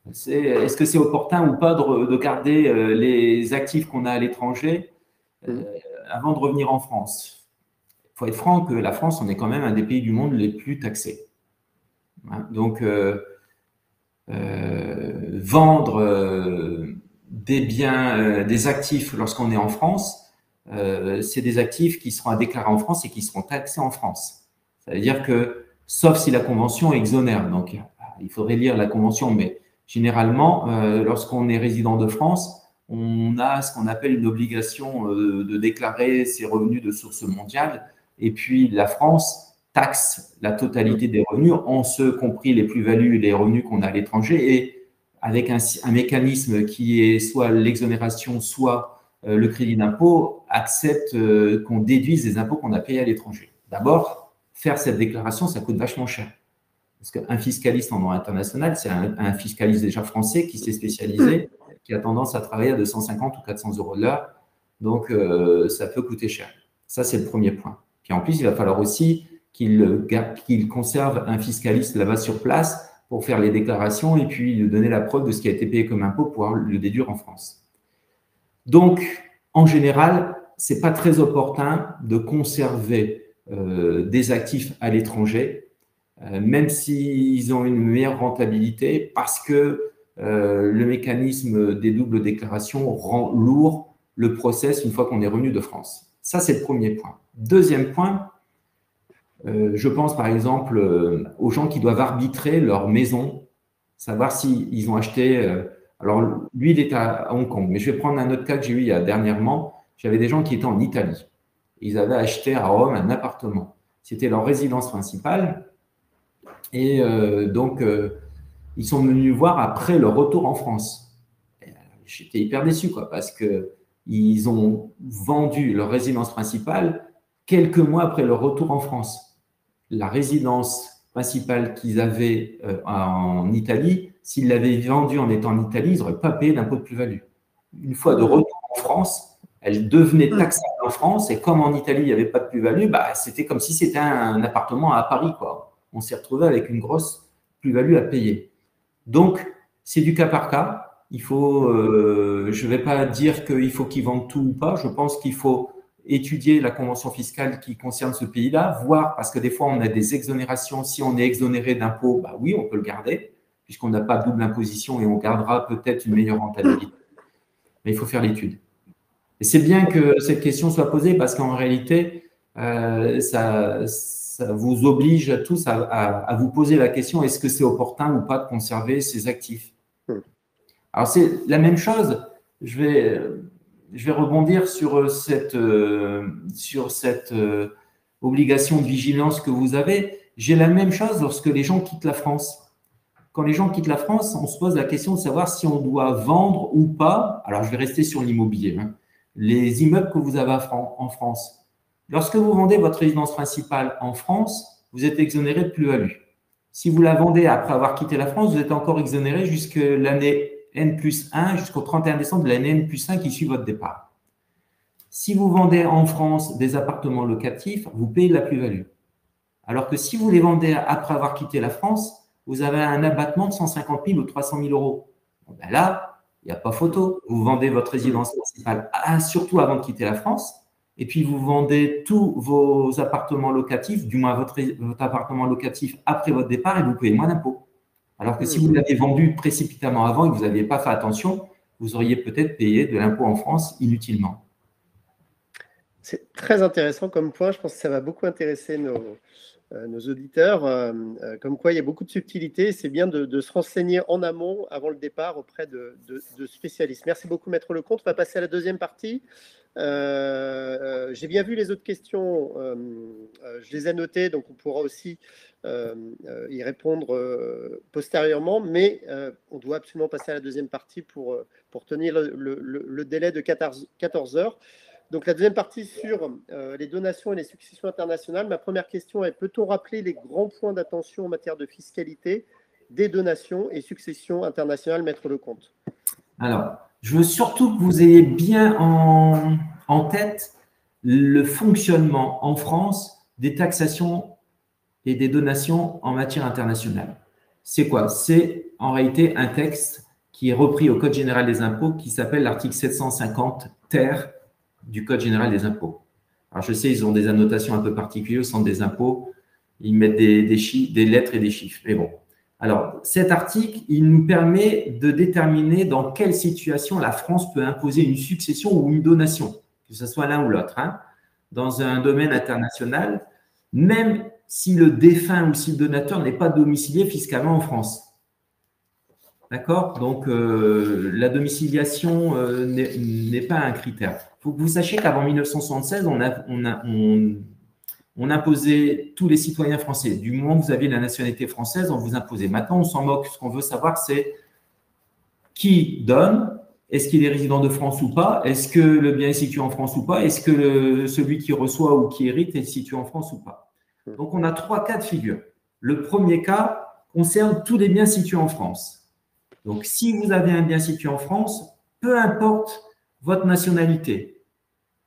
est-ce que c'est opportun ou pas de garder les actifs qu'on a à l'étranger avant de revenir en France? Il faut être franc que la France, on est quand même un des pays du monde les plus taxés. Hein, donc, vendre des biens, des actifs lorsqu'on est en France, c'est des actifs qui seront à déclarer en France et qui seront taxés en France. Ça veut dire que, sauf si la convention exonère, donc il faudrait lire la convention, mais généralement, lorsqu'on est résident de France, on a ce qu'on appelle une obligation de déclarer ses revenus de source mondiale. Et puis, la France taxe la totalité des revenus, en ce compris les plus-values et les revenus qu'on a à l'étranger, et avec un mécanisme qui est soit l'exonération, soit le crédit d'impôt, accepte qu'on déduise les impôts qu'on a payés à l'étranger. D'abord, faire cette déclaration, ça coûte vachement cher. Parce qu'un fiscaliste en droit international, c'est un fiscaliste déjà français qui s'est spécialisé, qui a tendance à travailler à 250 ou 400 € de l'heure. Donc, ça peut coûter cher. Ça, c'est le premier point. Puis en plus, il va falloir aussi qu'il conserve un fiscaliste là-bas sur place pour faire les déclarations et puis lui donner la preuve de ce qui a été payé comme impôt pour pouvoir le déduire en France. Donc, en général, ce n'est pas très opportun de conserver des actifs à l'étranger, même s'ils ont une meilleure rentabilité, parce que le mécanisme des doubles déclarations rend lourd le process une fois qu'on est revenu de France. Ça, c'est le premier point. Deuxième point, je pense par exemple aux gens qui doivent arbitrer leur maison, savoir s'ils ont acheté… alors, lui, il est à Hong Kong, mais je vais prendre un autre cas que j'ai eu dernièrement. J'avais des gens qui étaient en Italie. Ils avaient acheté à Rome un appartement. C'était leur résidence principale. Et donc, ils sont venus voir après leur retour en France. J'étais hyper déçu, quoi, parce qu'ils ont vendu leur résidence principale quelques mois après leur retour en France. La résidence principale qu'ils avaient en Italie, s'ils l'avaient vendue en étant en Italie, ils n'auraient pas payé d'impôt de plus-value. Une fois de retour en France, elle devenait taxable en France, et comme en Italie, il n'y avait pas de plus-value, c'était comme si c'était un appartement à Paris, quoi. On s'est retrouvé avec une grosse plus-value à payer. Donc, c'est du cas par cas. Il faut, je ne vais pas dire qu'il faut qu'ils vendent tout ou pas. Je pense qu'il faut étudier la convention fiscale qui concerne ce pays-là, voir, parce que des fois, on a des exonérations. Si on est exonéré d'impôts, oui, on peut le garder, puisqu'on n'a pas double imposition et on gardera peut-être une meilleure rentabilité. Mais il faut faire l'étude. Et c'est bien que cette question soit posée, parce qu'en réalité, ça vous oblige à tous à vous poser la question, est-ce que c'est opportun ou pas de conserver ces actifs? Alors, c'est la même chose. Je vais rebondir sur cette obligation de vigilance que vous avez. J'ai la même chose lorsque les gens quittent la France. Quand les gens quittent la France, on se pose la question de savoir si on doit vendre ou pas. Alors, je vais rester sur l'immobilier. Les immeubles que vous avez en France. Lorsque vous vendez votre résidence principale en France, vous êtes exonéré de plus-value. Si vous la vendez après avoir quitté la France, vous êtes encore exonéré jusqu'à l'année N+1, jusqu'au 31 décembre de l'année N+1 qui suit votre départ. Si vous vendez en France des appartements locatifs, vous payez de la plus-value. Alors que si vous les vendez après avoir quitté la France, vous avez un abattement de 150 000 ou 300 000 euros. Là, il n'y a pas photo. Vous vendez votre résidence principale, surtout avant de quitter la France, et puis vous vendez tous vos appartements locatifs, du moins votre appartement locatif après votre départ, et vous payez moins d'impôts. Alors que si vous l'avez vendu précipitamment avant et que vous n'aviez pas fait attention, vous auriez peut-être payé de l'impôt en France inutilement. C'est très intéressant comme point. Je pense que ça va beaucoup intéresser nos auditeurs. Comme quoi, il y a beaucoup de subtilités. C'est bien de se renseigner en amont, avant le départ, auprès de spécialistes. Merci beaucoup, Maître Lecomte. On va passer à la deuxième partie. J'ai bien vu les autres questions. Je les ai notées, donc on pourra aussi y répondre postérieurement, mais on doit absolument passer à la deuxième partie pour tenir le délai de 14 heures. Donc la deuxième partie sur les donations et les successions internationales. Ma première question est, peut-on rappeler les grands points d'attention en matière de fiscalité des donations et successions internationales, Maître Lecomte? Alors, je veux surtout que vous ayez bien en tête le fonctionnement en France des taxations et des donations en matière internationale. C'est quoi? C'est en réalité un texte qui est repris au Code général des impôts qui s'appelle l'article 750 ter du Code général des impôts. Alors, je sais, ils ont des annotations un peu particulières au centre des impôts. Ils mettent des lettres et des chiffres. Mais bon. Alors, cet article, il nous permet de déterminer dans quelle situation la France peut imposer une succession ou une donation, que ce soit l'un ou l'autre, hein, dans un domaine international, même si le défunt ou si le donateur n'est pas domicilié fiscalement en France. D'accord? Donc, la domiciliation n'est pas un critère. Il faut que vous sachiez qu'avant 1976, on imposait tous les citoyens français. Du moment que vous aviez la nationalité française, on vous imposait. Maintenant, on s'en moque. Ce qu'on veut savoir, c'est qui donne, est-ce qu'il est résident de France ou pas, est-ce que le bien est situé en France ou pas, est-ce que celui qui reçoit ou qui hérite est situé en France ou pas. Donc, on a 3 cas de figure. Le premier cas concerne tous les biens situés en France. Donc, si vous avez un bien situé en France, peu importe votre nationalité,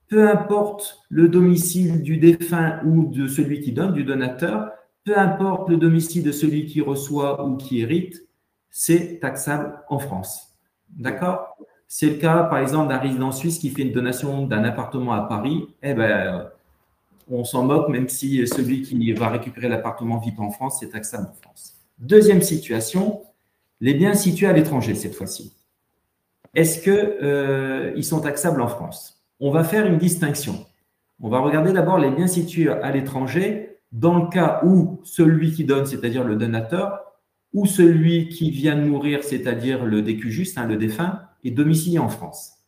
peu importe le domicile du défunt ou de celui qui donne, du donateur, peu importe le domicile de celui qui reçoit ou qui hérite, c'est taxable en France. D'accord? C'est le cas, par exemple, d'un résident suisse qui fait une donation d'un appartement à Paris. Eh bien, on s'en moque, même si celui qui va récupérer l'appartement ne vit pas en France, c'est taxable en France. Deuxième situation, les biens situés à l'étranger, cette fois-ci. Est-ce qu'ils sont taxables en France? On va faire une distinction. On va regarder d'abord les biens situés à l'étranger dans le cas où celui qui donne, c'est-à-dire le donateur, ou celui qui vient de mourir, c'est-à-dire le décujus, le défunt, est domicilié en France.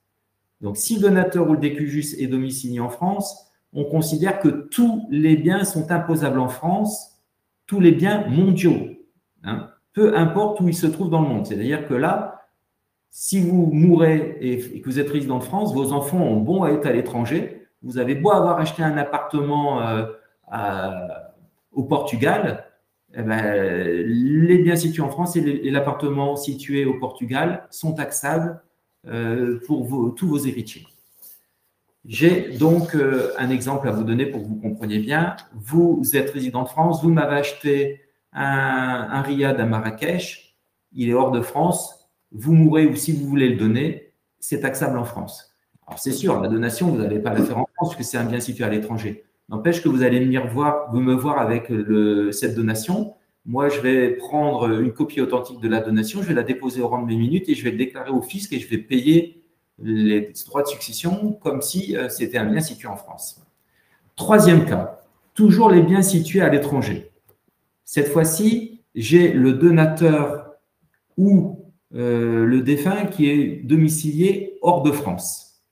Donc, si le donateur ou le décujus est domicilié en France, on considère que tous les biens sont imposables en France, tous les biens mondiaux, hein, peu importe où ils se trouvent dans le monde. C'est-à-dire que là, si vous mourrez et que vous êtes résident de France, vos enfants ont bon à être à l'étranger. Vous avez beau avoir acheté un appartement au Portugal, eh ben, les biens situés en France et l'appartement situé au Portugal sont taxables pour tous vos héritiers. J'ai donc un exemple à vous donner pour que vous compreniez bien. Vous êtes résident de France, vous m'avez acheté un riad à Marrakech, il est hors de France, vous mourrez ou si vous voulez le donner, c'est taxable en France. Alors c'est sûr, la donation, vous n'allez pas la faire en France puisque c'est un bien situé à l'étranger. N'empêche que vous allez me voir avec cette donation. Moi, je vais prendre une copie authentique de la donation, je vais la déposer au rang de mes minutes et je vais le déclarer au fisc et je vais payer les droits de succession comme si c'était un bien situé en France. Troisième cas, toujours les biens situés à l'étranger. Cette fois-ci, j'ai le donateur ou le défunt qui est domicilié hors de France.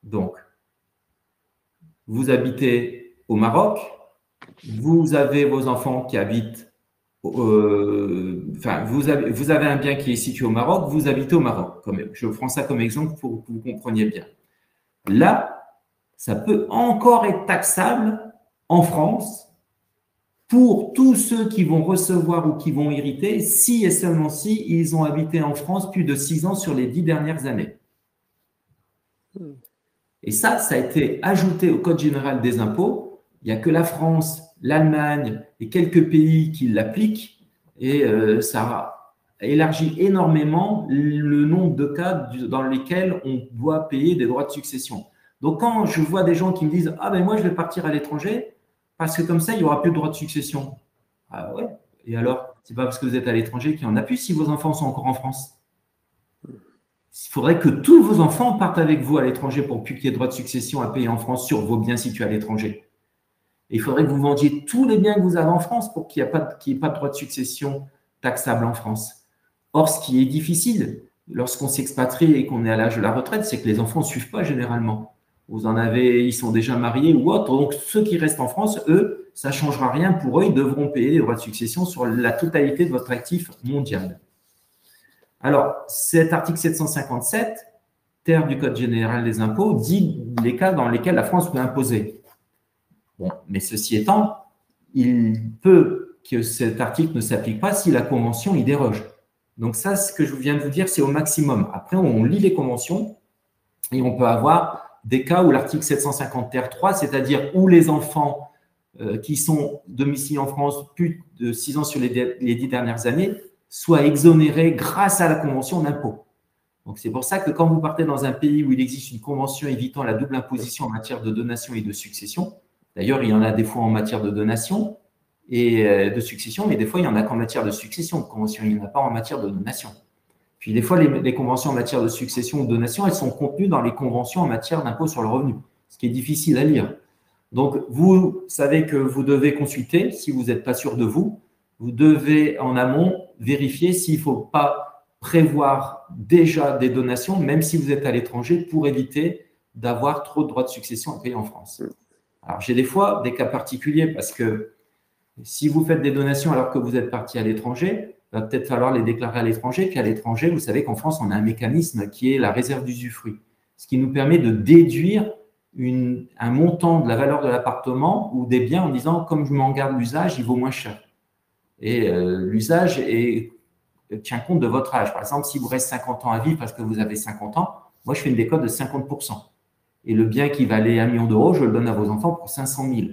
Donc, vous habitez au Maroc, vous avez vos enfants qui habitent, vous avez un bien qui est situé au Maroc, vous habitez au Maroc. Je prends ça comme exemple pour que vous compreniez bien. Là, ça peut encore être taxable en France pour tous ceux qui vont recevoir ou qui vont hériter, si et seulement si ils ont habité en France plus de 6 ans sur les 10 dernières années. Et ça a été ajouté au Code général des impôts. Il n'y a que la France, l'Allemagne et quelques pays qui l'appliquent et ça élargit énormément le nombre de cas dans lesquels on doit payer des droits de succession. Donc, quand je vois des gens qui me disent « Ah ben moi, je vais partir à l'étranger parce que comme ça, il n'y aura plus de droits de succession. » Ah ouais, et alors, c'est pas parce que vous êtes à l'étranger qu'il n'y en a plus si vos enfants sont encore en France. Il faudrait que tous vos enfants partent avec vous à l'étranger pour qu'il y ait droit de succession à payer en France sur vos biens situés à l'étranger. Et il faudrait que vous vendiez tous les biens que vous avez en France pour qu'il n'y ait pas de droit de succession taxable en France. Or, ce qui est difficile lorsqu'on s'expatrie et qu'on est à l'âge de la retraite, c'est que les enfants ne suivent pas généralement. Ils sont déjà mariés ou autres. Donc, ceux qui restent en France, eux, ça ne changera rien pour eux. Ils devront payer les droits de succession sur la totalité de votre actif mondial. Alors, cet article 757, terre du Code général des impôts, dit les cas dans lesquels la France peut imposer. Bon, mais ceci étant, il peut que cet article ne s'applique pas si la convention y déroge. Donc ça, ce que je viens de vous dire, c'est au maximum. Après, on lit les conventions et on peut avoir des cas où l'article 750 terre 3, c'est-à-dire où les enfants qui sont domiciliés en France plus de 6 ans sur les 10 dernières années soient exonérés grâce à la convention d'impôt. Donc, c'est pour ça que quand vous partez dans un pays où il existe une convention évitant la double imposition en matière de donation et de succession, d'ailleurs, il y en a des fois en matière de donation, et de succession, mais des fois, il y en a qu'en matière de succession, de convention, il n'y en a pas en matière de donation. Puis des fois, les conventions en matière de succession ou de donation, elles sont contenues dans les conventions en matière d'impôt sur le revenu, ce qui est difficile à lire. Donc, vous savez que vous devez consulter, si vous n'êtes pas sûr de vous devez en amont vérifier s'il ne faut pas prévoir déjà des donations, même si vous êtes à l'étranger, pour éviter d'avoir trop de droits de succession à payer en France. Alors, j'ai des fois des cas particuliers parce que si vous faites des donations alors que vous êtes parti à l'étranger, il va peut-être falloir les déclarer à l'étranger. Puis à l'étranger, vous savez qu'en France, on a un mécanisme qui est la réserve d'usufruit, ce qui nous permet de déduire un montant de la valeur de l'appartement ou des biens en disant, comme je m'en garde l'usage, il vaut moins cher. Et l'usage tient compte de votre âge. Par exemple, si vous reste 50 ans à vivre parce que vous avez 50 ans, moi, je fais une décote de 50%. Et le bien qui valait 1 million d'euros, je le donne à vos enfants pour 500 000.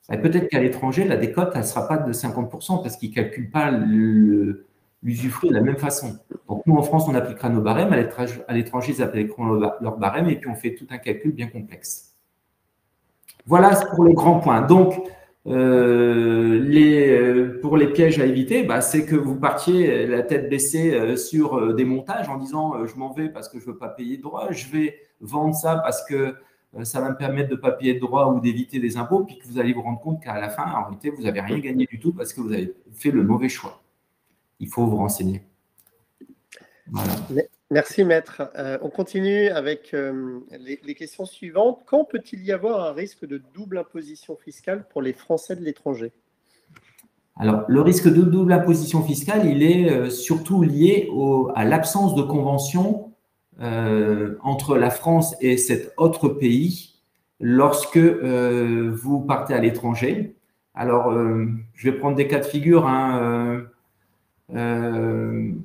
Peut-être qu'à l'étranger, la décote, elle ne sera pas de 50% parce qu'ils ne calculent pas l'usufruit de la même façon. Donc, nous, en France, on appliquera nos barèmes. À l'étranger, ils appliqueront leur barème et puis on fait tout un calcul bien complexe. Voilà pour les grands points. Donc, pour les pièges à éviter, c'est que vous partiez la tête baissée sur des montages en disant je m'en vais parce que je ne veux pas payer de droits, je vais vendre ça parce que ça va me permettre de ne pas payer de droits ou d'éviter des impôts, puis que vous allez vous rendre compte qu'à la fin, en réalité, vous n'avez rien gagné du tout parce que vous avez fait le mauvais choix. Il faut vous renseigner. Voilà. Merci, maître. On continue avec les questions suivantes. Quand peut-il y avoir un risque de double imposition fiscale pour les Français de l'étranger? Alors, le risque de double imposition fiscale, il est surtout lié à l'absence de convention entre la France et cet autre pays lorsque vous partez à l'étranger. Alors, je vais prendre des cas de figure,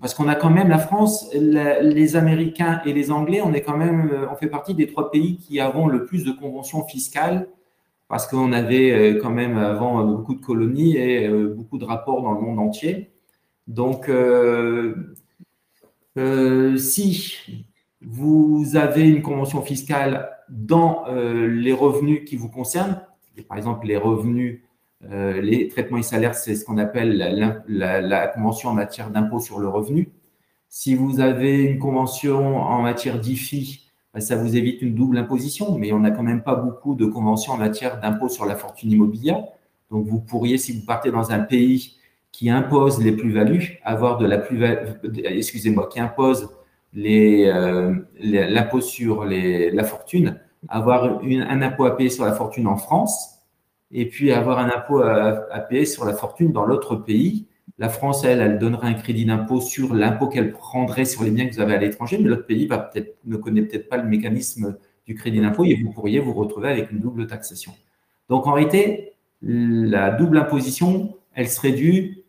parce qu'on a quand même la France, les Américains et les Anglais, on fait partie des 3 pays qui avons le plus de conventions fiscales parce qu'on avait quand même avant beaucoup de colonies et beaucoup de rapports dans le monde entier. Donc, si vous avez une convention fiscale dans les revenus qui vous concernent, par exemple les revenus, les traitements et salaires, c'est ce qu'on appelle la convention en matière d'impôt sur le revenu. Si vous avez une convention en matière d'IFI, ça vous évite une double imposition, mais on n'a quand même pas beaucoup de conventions en matière d'impôt sur la fortune immobilière. Donc, vous pourriez, si vous partez dans un pays qui impose les plus-values, avoir de la qui impose l'impôt sur la fortune, avoir un impôt à payer sur la fortune en France, et puis avoir un impôt à payer sur la fortune dans l'autre pays. La France, elle donnerait un crédit d'impôt sur l'impôt qu'elle prendrait sur les biens que vous avez à l'étranger, mais l'autre pays ne connaît peut-être pas le mécanisme du crédit d'impôt et vous pourriez vous retrouver avec une double taxation. Donc, en réalité, la double imposition, elle serait due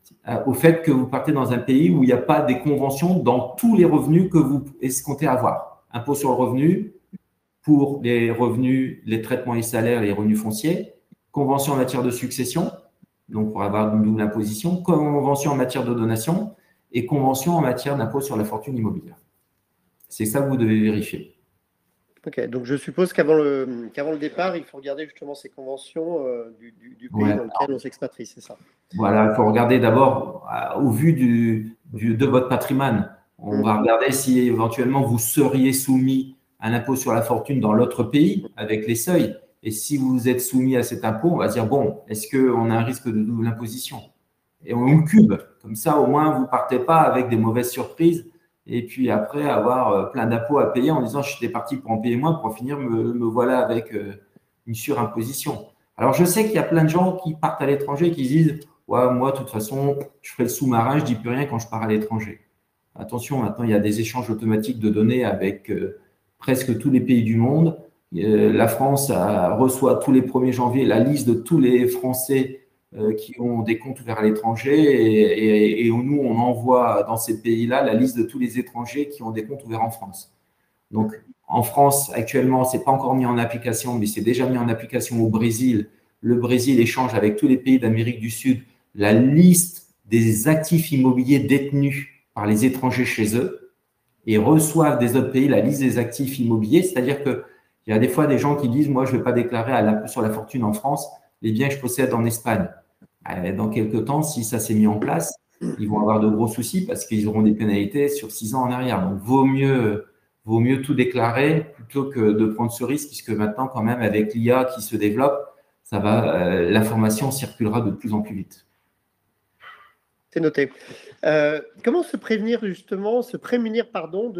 au fait que vous partez dans un pays où il n'y a pas des conventions dans tous les revenus que vous escomptez avoir. Impôt sur le revenu pour les revenus, les traitements et salaires, les revenus fonciers, convention en matière de succession, donc pour avoir une double imposition, convention en matière de donation et convention en matière d'impôt sur la fortune immobilière. C'est ça que vous devez vérifier. Ok, donc je suppose qu'avant le départ, il faut regarder justement ces conventions du pays dans lequel on s'expatrie, c'est ça? Voilà, il faut regarder d'abord au vu de votre patrimoine. On va regarder si éventuellement vous seriez soumis à un impôt sur la fortune dans l'autre pays avec les seuils. Et si vous êtes soumis à cet impôt, on va dire, bon, est-ce qu'on a un risque de double imposition? Et on le cube. Comme ça, au moins, vous ne partez pas avec des mauvaises surprises et puis après avoir plein d'impôts à payer en disant, je suis parti pour en payer moins, pour en finir, me voilà avec une surimposition. Alors, je sais qu'il y a plein de gens qui partent à l'étranger et qui disent, ouais, moi, de toute façon, je ferai le sous-marin, je ne dis plus rien quand je pars à l'étranger. Attention, maintenant, il y a des échanges automatiques de données avec presque tous les pays du monde. La France reçoit tous les 1er janvier la liste de tous les Français qui ont des comptes ouverts à l'étranger et nous, on envoie dans ces pays-là la liste de tous les étrangers qui ont des comptes ouverts en France. Donc, en France, actuellement, ce n'est pas encore mis en application, mais c'est déjà mis en application au Brésil. Le Brésil échange avec tous les pays d'Amérique du Sud la liste des actifs immobiliers détenus par les étrangers chez eux et reçoivent des autres pays la liste des actifs immobiliers, c'est-à-dire que il y a des fois des gens qui disent « Moi, je ne vais pas déclarer à l'impôt sur la fortune en France les biens que je possède en Espagne. » Dans quelques temps, si ça s'est mis en place, ils vont avoir de gros soucis parce qu'ils auront des pénalités sur 6 ans en arrière. Donc, vaut mieux tout déclarer plutôt que de prendre ce risque, puisque maintenant, quand même, avec l'IA qui se développe, l'information circulera de plus en plus vite. C'est noté. Comment se prémunir de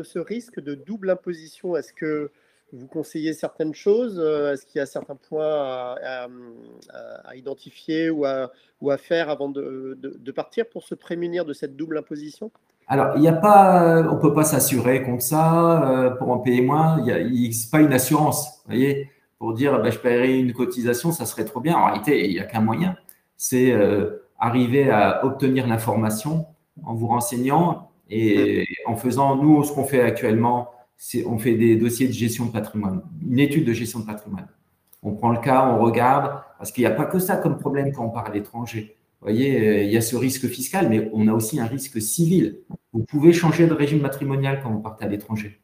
ce risque de double imposition? Est-ce que vous conseillez certaines choses? Est-ce qu'il y a certains points à identifier ou à faire avant de partir pour se prémunir de cette double imposition? Alors, on ne peut pas s'assurer contre ça pour en payer moins. Il n'existe pas une assurance, vous voyez, pour dire je paierai une cotisation, ça serait trop bien. En réalité, il n'y a qu'un moyen, c'est arriver à obtenir l'information en vous renseignant et en faisant, nous, ce qu'on fait actuellement, c'est on fait des dossiers de gestion de patrimoine, une étude de gestion de patrimoine. On prend le cas, on regarde, parce qu'il n'y a pas que ça comme problème quand on part à l'étranger. Vous voyez, il y a ce risque fiscal, mais on a aussi un risque civil. Vous pouvez changer de régime matrimonial quand vous partez à l'étranger.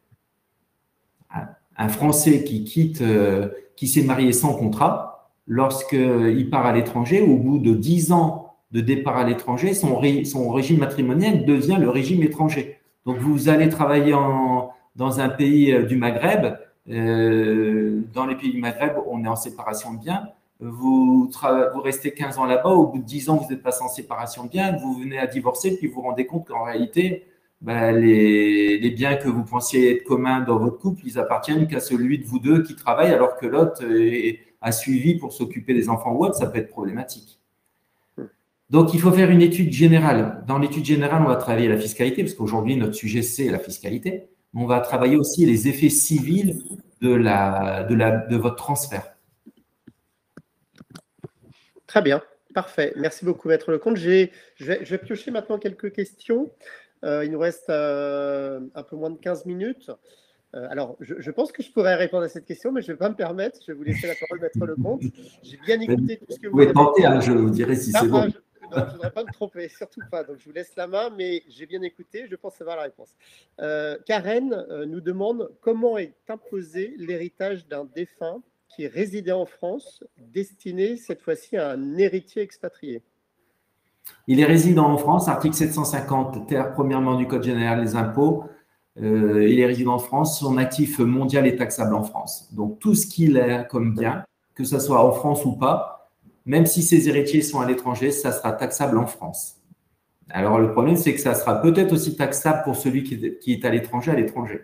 Un Français qui s'est marié sans contrat, lorsqu'il part à l'étranger, au bout de 10 ans de départ à l'étranger, son régime matrimonial devient le régime étranger. Donc, vous allez travailler dans un pays du Maghreb. Dans les pays du Maghreb, on est en séparation de biens. Vous restez 15 ans là-bas, au bout de 10 ans, vous n'êtes pas en séparation de biens, vous venez à divorcer, puis vous vous rendez compte qu'en réalité, les biens que vous pensiez être communs dans votre couple, ils appartiennent qu'à celui de vous deux qui travaille, alors que l'autre a suivi pour s'occuper des enfants ou autre, ça peut être problématique. Donc, il faut faire une étude générale. Dans l'étude générale, on va travailler la fiscalité, parce qu'aujourd'hui, notre sujet, c'est la fiscalité. On va travailler aussi les effets civils de votre transfert. Très bien, parfait. Merci beaucoup, Maître Lecomte. Je vais piocher maintenant quelques questions. Il nous reste un peu moins de 15 minutes. Alors, je pense que je pourrais répondre à cette question, mais je ne vais pas me permettre. Je vais vous laisser la parole, Maître Lecomte. J'ai bien écouté tout ce que vous avez dit. Vous pouvez tenter, je vous dirai si c'est bon. Non, je ne voudrais pas me tromper, surtout pas. Donc, je vous laisse la main, mais j'ai bien écouté. Je pense savoir la réponse. Karen nous demande comment est imposé l'héritage d'un défunt qui résidait en France, destiné cette fois-ci à un héritier expatrié. Il est résident en France, article 750, terre premièrement du Code général des impôts. Il est résident en France, son actif mondial est taxable en France. Donc, tout ce qu'il a comme bien, que ce soit en France ou pas, même si ses héritiers sont à l'étranger, ça sera taxable en France. Alors, le problème, c'est que ça sera peut-être aussi taxable pour celui qui est à l'étranger.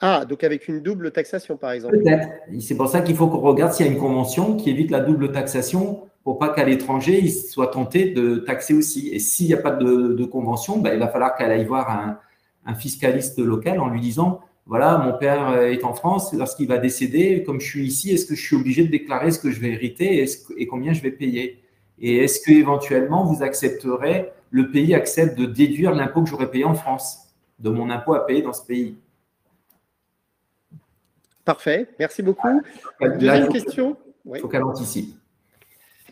Ah, donc avec une double taxation, par exemple. Peut-être. C'est pour ça qu'il faut qu'on regarde s'il y a une convention qui évite la double taxation pour pas qu'à l'étranger, il soit tenté de taxer aussi. Et s'il n'y a pas de convention, il va falloir qu'elle aille voir un fiscaliste local en lui disant voilà, mon père est en France, lorsqu'il va décéder, comme je suis ici, est-ce que je suis obligé de déclarer ce que je vais hériter et combien je vais payer? Et est-ce qu'éventuellement, le pays accepte de déduire l'impôt que j'aurais payé en France, de mon impôt à payer dans ce pays? Parfait, merci beaucoup. Deuxième question. Il faut qu'elle anticipe.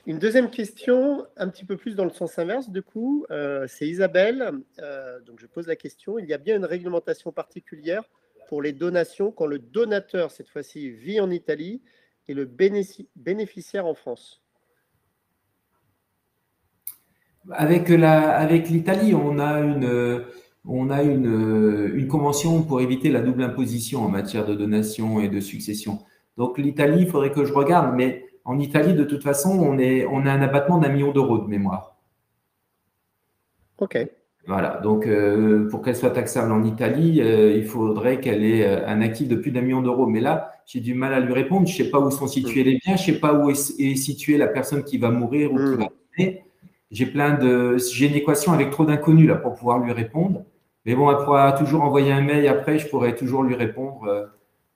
Une deuxième question, un petit peu plus dans le sens inverse, du coup, c'est Isabelle. Donc, je pose la question, il y a bien une réglementation particulière pour les donations quand le donateur, cette fois-ci, vit en Italie et le bénéficiaire en France? Avec l'Italie, on a une convention pour éviter la double imposition en matière de donation et de succession. Donc, l'Italie, il faudrait que je regarde, mais en Italie, de toute façon, on a un abattement d'1 million d'euros de mémoire. OK. Voilà, donc pour qu'elle soit taxable en Italie, il faudrait qu'elle ait un actif de plus d'1 million d'euros. Mais là, j'ai du mal à lui répondre. Je ne sais pas où sont situés les biens, je ne sais pas où est située la personne qui va mourir ou qui va naître. J'ai une équation avec trop d'inconnus là pour pouvoir lui répondre. Mais bon, elle pourra toujours envoyer un mail après, je pourrai toujours lui répondre.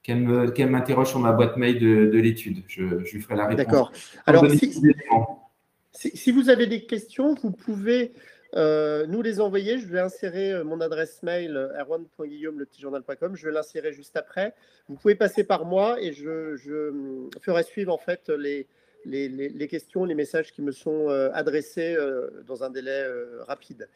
Qu'elle m'interroge sur ma boîte mail de l'étude. Je lui ferai la réponse. D'accord. Alors, si vous avez des questions, vous pouvez nous les envoyer. Je vais insérer mon adresse mail erwan.guillaume@journal.com. Je vais l'insérer juste après. Vous pouvez passer par moi et je ferai suivre en fait les questions, les messages qui me sont adressés dans un délai rapide.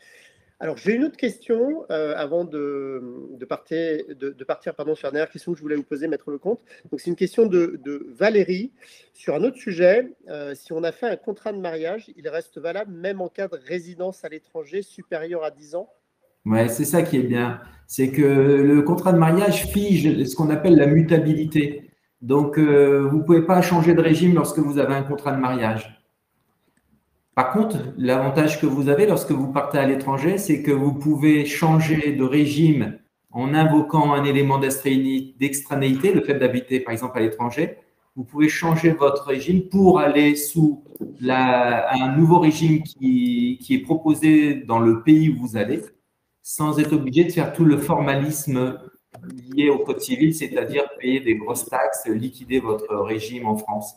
Alors, j'ai une autre question avant de partir pardon, sur la dernière question que je voulais vous poser, Maître Lecomte. Donc, c'est une question de Valérie sur un autre sujet. Si on a fait un contrat de mariage, il reste valable même en cas de résidence à l'étranger supérieure à 10 ans? Ouais, c'est ça qui est bien. C'est que le contrat de mariage fige ce qu'on appelle la mutabilité. Donc, vous ne pouvez pas changer de régime lorsque vous avez un contrat de mariage. Par contre, l'avantage que vous avez lorsque vous partez à l'étranger, c'est que vous pouvez changer de régime en invoquant un élément d'extranéité, le fait d'habiter par exemple à l'étranger. Vous pouvez changer votre régime pour aller sous un nouveau régime qui est proposé dans le pays où vous allez, sans être obligé de faire tout le formalisme lié au code civil, c'est-à-dire payer des grosses taxes, liquider votre régime en France.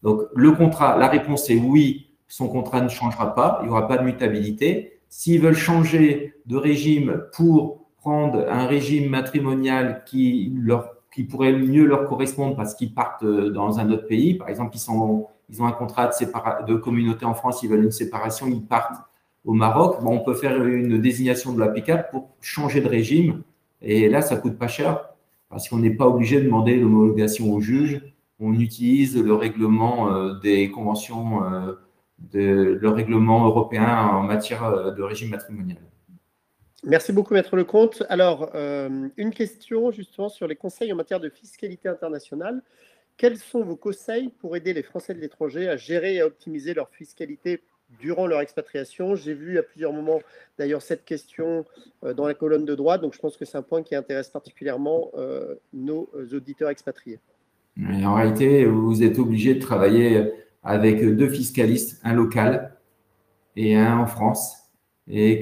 Donc, le contrat, la réponse est oui, son contrat ne changera pas, il n'y aura pas de mutabilité. S'ils veulent changer de régime pour prendre un régime matrimonial qui pourrait mieux leur correspondre parce qu'ils partent dans un autre pays, par exemple, ils ont un contrat de communauté en France, ils veulent une séparation, ils partent au Maroc, bon, on peut faire une désignation de l'applicable pour changer de régime. Et là, ça ne coûte pas cher parce qu'on n'est pas obligé de demander l'homologation au juge. On utilise le règlement des conventions, le règlement européen en matière de régime matrimonial. Merci beaucoup, Maître Lecomte. Alors, une question justement sur les conseils en matière de fiscalité internationale. Quels sont vos conseils pour aider les Français de l'étranger à gérer et à optimiser leur fiscalité durant leur expatriation? J'ai vu à plusieurs moments d'ailleurs cette question dans la colonne de droite, donc je pense que c'est un point qui intéresse particulièrement nos auditeurs expatriés. Et en réalité, vous êtes obligé de travailler avec 2 fiscalistes, un local et un en France, et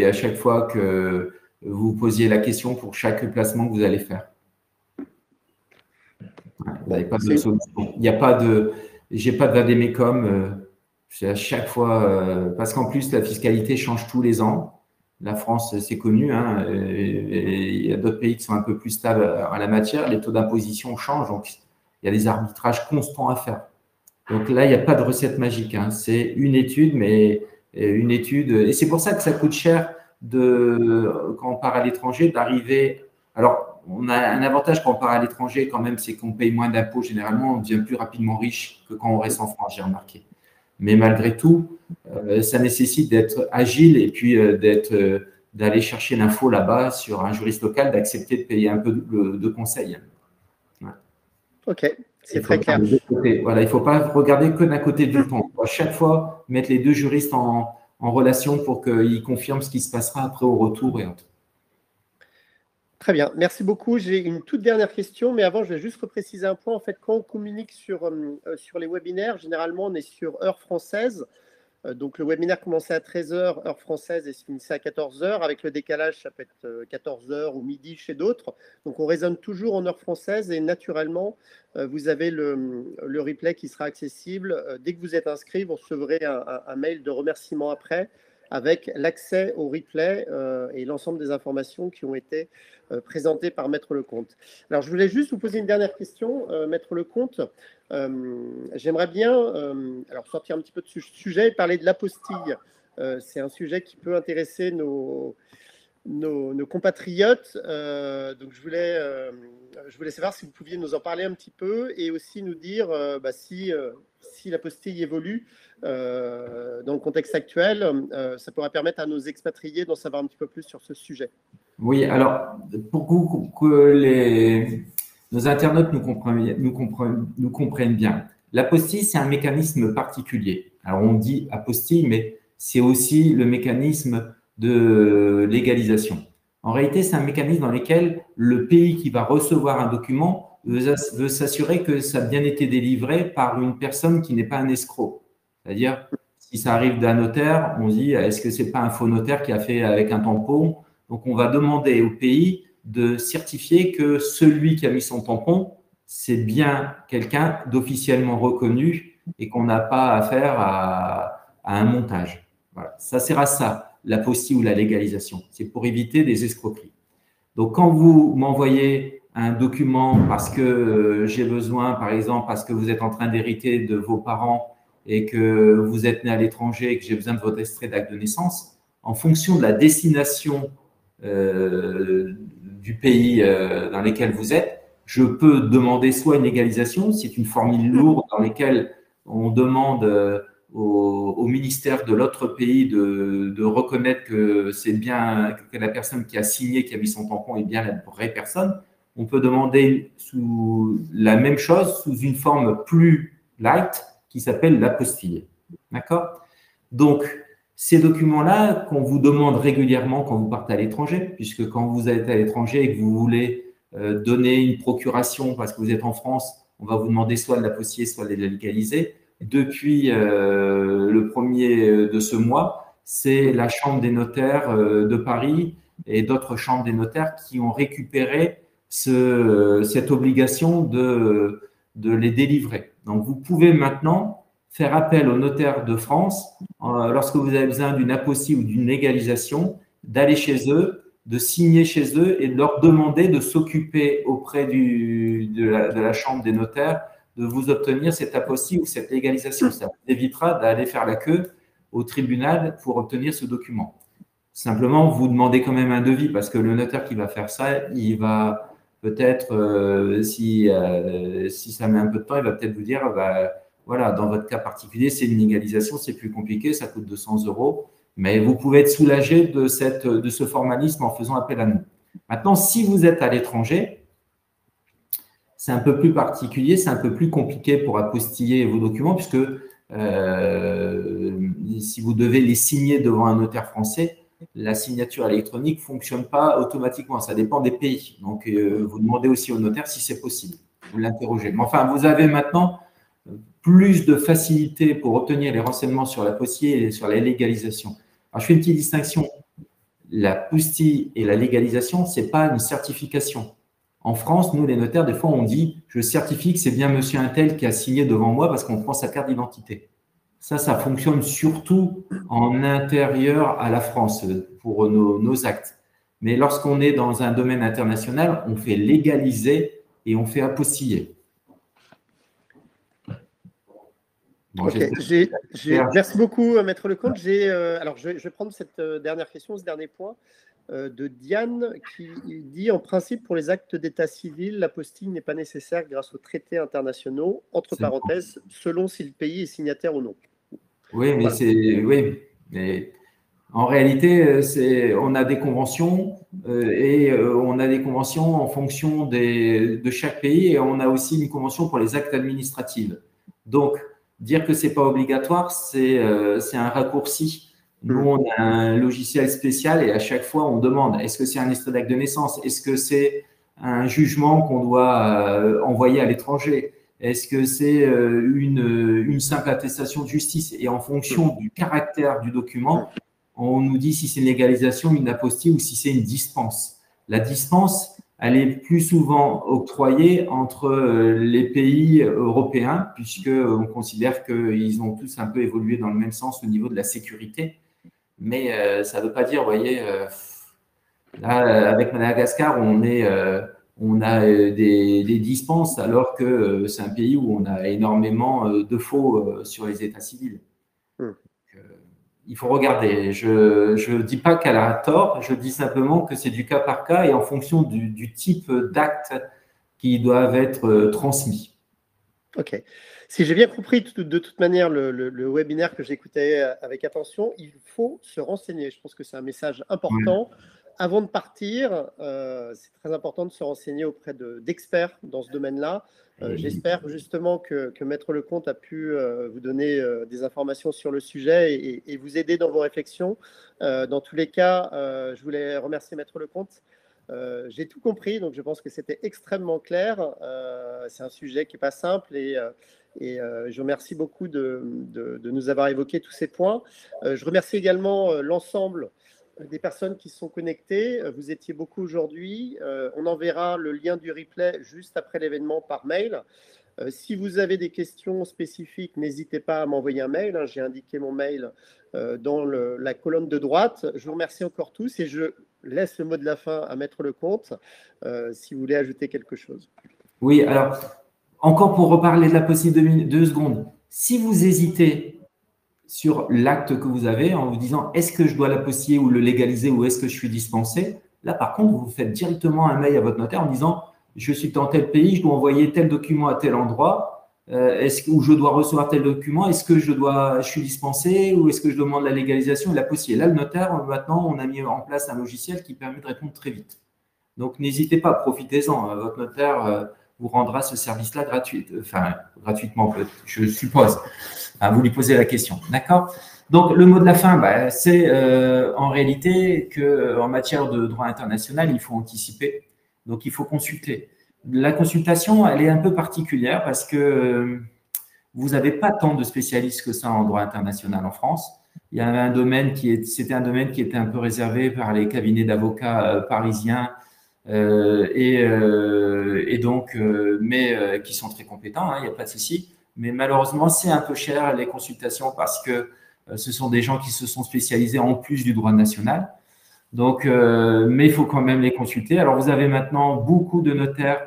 à chaque fois que vous posiez la question pour chaque placement que vous allez faire. Vous n'avez pas de solution. Il n'y a pas de, j'ai pas de vade-mecum. C'est à chaque fois, parce qu'en plus la fiscalité change tous les ans. La France, c'est connu, hein, et il y a d'autres pays qui sont un peu plus stables en la matière. Les taux d'imposition changent, donc il y a des arbitrages constants à faire. Donc là, il n'y a pas de recette magique, hein. C'est une étude, mais une étude. Et c'est pour ça que ça coûte cher quand on part à l'étranger d'arriver. Alors, on a un avantage quand on part à l'étranger quand même, c'est qu'on paye moins d'impôts généralement, on devient plus rapidement riche que quand on reste en France, j'ai remarqué. Mais malgré tout, ça nécessite d'être agile et puis d'aller chercher l'info là-bas sur un juriste local, d'accepter de payer un peu de conseils. Ouais. Ok, c'est très clair. Voilà, il ne faut pas regarder que d'un côté du pont. À chaque fois, mettre les 2 juristes en relation pour qu'ils confirment ce qui se passera après au retour et autres. Très bien, merci beaucoup. J'ai une toute dernière question, mais avant, je vais juste repréciser un point. En fait, quand on communique sur les webinaires, généralement, on est sur heure française. Donc, le webinaire commençait à 13h, heure française, et se finissait à 14h. Avec le décalage, ça peut être 14h ou midi chez d'autres. Donc, on raisonne toujours en heure française et naturellement, vous avez le replay qui sera accessible. Dès que vous êtes inscrit, vous recevrez un mail de remerciement après avec l'accès au replay et l'ensemble des informations qui ont été présentées par Maître Lecomte. Alors, je voulais juste vous poser une dernière question, Maître Lecomte. J'aimerais bien alors sortir un petit peu de ce sujet et parler de l'apostille. C'est un sujet qui peut intéresser nos compatriotes. Donc, je voulais savoir si vous pouviez nous en parler un petit peu et aussi nous dire si l'apostille évolue dans le contexte actuel, ça pourrait permettre à nos expatriés d'en savoir un petit peu plus sur ce sujet. Oui, alors, pour que nos internautes nous comprennent bien, l'apostille, c'est un mécanisme particulier. Alors, on dit apostille, mais c'est aussi le mécanisme de légalisation. En réalité, c'est un mécanisme dans lequel le pays qui va recevoir un document veut s'assurer que ça a bien été délivré par une personne qui n'est pas un escroc. C'est-à-dire, si ça arrive d'un notaire, on dit, est-ce que ce n'est pas un faux notaire qui a fait avec un tampon? Donc, on va demander au pays de certifier que celui qui a mis son tampon, c'est bien quelqu'un d'officiellement reconnu et qu'on n'a pas affaire à un montage. Voilà. Ça sert à ça, l'apostille ou la légalisation. C'est pour éviter des escroqueries. Donc, quand vous m'envoyez un document parce que j'ai besoin, par exemple, parce que vous êtes en train d'hériter de vos parents et que vous êtes né à l'étranger et que j'ai besoin de votre extrait d'acte de naissance, en fonction de la destination du pays dans lequel vous êtes, je peux demander soit une légalisation, c'est une formule lourde dans laquelle on demande au ministère de l'autre pays de reconnaître que c'est bien que la personne qui a signé, qui a mis son tampon est bien la vraie personne. On peut demander sous la même chose, sous une forme plus light, qui s'appelle l'apostille. D'accord? Donc, ces documents-là qu'on vous demande régulièrement quand vous partez à l'étranger, puisque quand vous êtes à l'étranger et que vous voulez donner une procuration parce que vous êtes en France, on va vous demander soit de l'apostiller, soit de la légaliser. Depuis le 1er de ce mois, c'est la Chambre des notaires de Paris et d'autres chambres des notaires qui ont récupéré cette obligation de les délivrer. Donc, vous pouvez maintenant faire appel aux notaires de France lorsque vous avez besoin d'une apostille ou d'une légalisation, d'aller chez eux, de signer chez eux et de leur demander de s'occuper auprès de la Chambre des notaires de vous obtenir cette apostille ou cette légalisation. Ça vous évitera d'aller faire la queue au tribunal pour obtenir ce document. Simplement, vous demandez quand même un devis parce que le notaire qui va faire ça, il va peut-être, si ça met un peu de temps, il va peut-être vous dire, voilà, dans votre cas particulier, c'est une légalisation, c'est plus compliqué, ça coûte 200 €, mais vous pouvez être soulagé de ce formalisme en faisant appel à nous. Maintenant, si vous êtes à l'étranger, c'est un peu plus particulier, c'est un peu plus compliqué pour apostiller vos documents puisque si vous devez les signer devant un notaire français, la signature électronique ne fonctionne pas automatiquement, ça dépend des pays. Donc, vous demandez aussi au notaire si c'est possible, vous l'interrogez. Mais enfin, vous avez maintenant plus de facilité pour obtenir les renseignements sur l'apostille et sur la légalisation. Alors, je fais une petite distinction. L'apostille et la légalisation, ce n'est pas une certification. En France, nous, les notaires, des fois, on dit « je certifie que c'est bien monsieur untel qui a signé devant moi parce qu'on prend sa carte d'identité ». Ça fonctionne surtout en intérieur à la France pour nos actes. Mais lorsqu'on est dans un domaine international, on fait légaliser et on fait apostiller. Bon, okay. Merci beaucoup, Maître Lecomte. Alors, je vais prendre cette dernière question, ce dernier point de Diane qui dit « En principe, pour les actes d'état civil, l'apostille n'est pas nécessaire grâce aux traités internationaux, entre parenthèses, selon si le pays est signataire ou non. » Oui, mais oui, mais en réalité, on a des conventions et on a des conventions en fonction de chaque pays et on a aussi une convention pour les actes administratifs. Donc, dire que ce n'est pas obligatoire, c'est un raccourci. Nous, on a un logiciel spécial et à chaque fois, on demande est-ce que c'est un extrait d'acte de naissance? Est-ce que c'est un jugement qu'on doit envoyer à l'étranger? Est-ce que c'est une simple attestation de justice? Et en fonction du caractère du document, on nous dit si c'est une légalisation, une apostille ou si c'est une dispense. La dispense, elle est plus souvent octroyée entre les pays européens, puisqu'on considère qu'ils ont tous un peu évolué dans le même sens au niveau de la sécurité. Mais ça ne veut pas dire, vous voyez, là, avec Madagascar, on a des dispenses, alors que c'est un pays où on a énormément de faux sur les états civils. Il faut regarder. Je ne dis pas qu'elle a tort, je dis simplement que c'est du cas par cas et en fonction du type d'actes qui doivent être transmis. OK. Si j'ai bien compris, de toute manière, le webinaire que j'écoutais avec attention, il faut se renseigner. Je pense que c'est un message important. Avant de partir, c'est très important de se renseigner auprès d'experts dans ce domaine-là. J'espère justement que Maître Lecomte a pu vous donner des informations sur le sujet et vous aider dans vos réflexions. Dans tous les cas, je voulais remercier Maître Lecomte. J'ai tout compris, donc je pense que c'était extrêmement clair. C'est un sujet qui n'est pas simple et je vous remercie beaucoup de nous avoir évoqué tous ces points. Je remercie également l'ensemble des personnes qui sont connectées. Vous étiez beaucoup aujourd'hui. On enverra le lien du replay juste après l'événement par mail. Si vous avez des questions spécifiques, n'hésitez pas à m'envoyer un mail. J'ai indiqué mon mail dans la colonne de droite. Je vous remercie encore tous et je laisse le mot de la fin à Maître Lecomte si vous voulez ajouter quelque chose. Oui, alors, encore pour reparler de la possible 2 secondes. Si vous hésitez, sur l'acte que vous avez en vous disant est-ce que je dois l'apostiller ou le légaliser ou est-ce que je suis dispensé. Là, par contre, vous faites directement un mail à votre notaire en disant je suis dans tel pays, je dois envoyer tel document à tel endroit, ou je dois recevoir tel document, est-ce que je suis dispensé ou est-ce que je demande la légalisation et l'apostiller. Là, le notaire, maintenant, on a mis en place un logiciel qui permet de répondre très vite. Donc, n'hésitez pas, profitez-en. Votre notaire vous rendra ce service-là gratuitement, je suppose. Vous lui posez la question. D'accord? Donc, le mot de la fin, c'est en réalité qu'en matière de droit international, il faut anticiper. Donc, il faut consulter. La consultation, elle est un peu particulière parce que vous n'avez pas tant de spécialistes que ça en droit international en France. Il y avait un domaine c'était un domaine qui était un peu réservé par les cabinets d'avocats parisiens mais qui sont très compétents, il n'y a pas de souci. Mais malheureusement, c'est un peu cher les consultations parce que ce sont des gens qui se sont spécialisés en plus du droit national. Donc, mais il faut quand même les consulter. Alors, vous avez maintenant beaucoup de notaires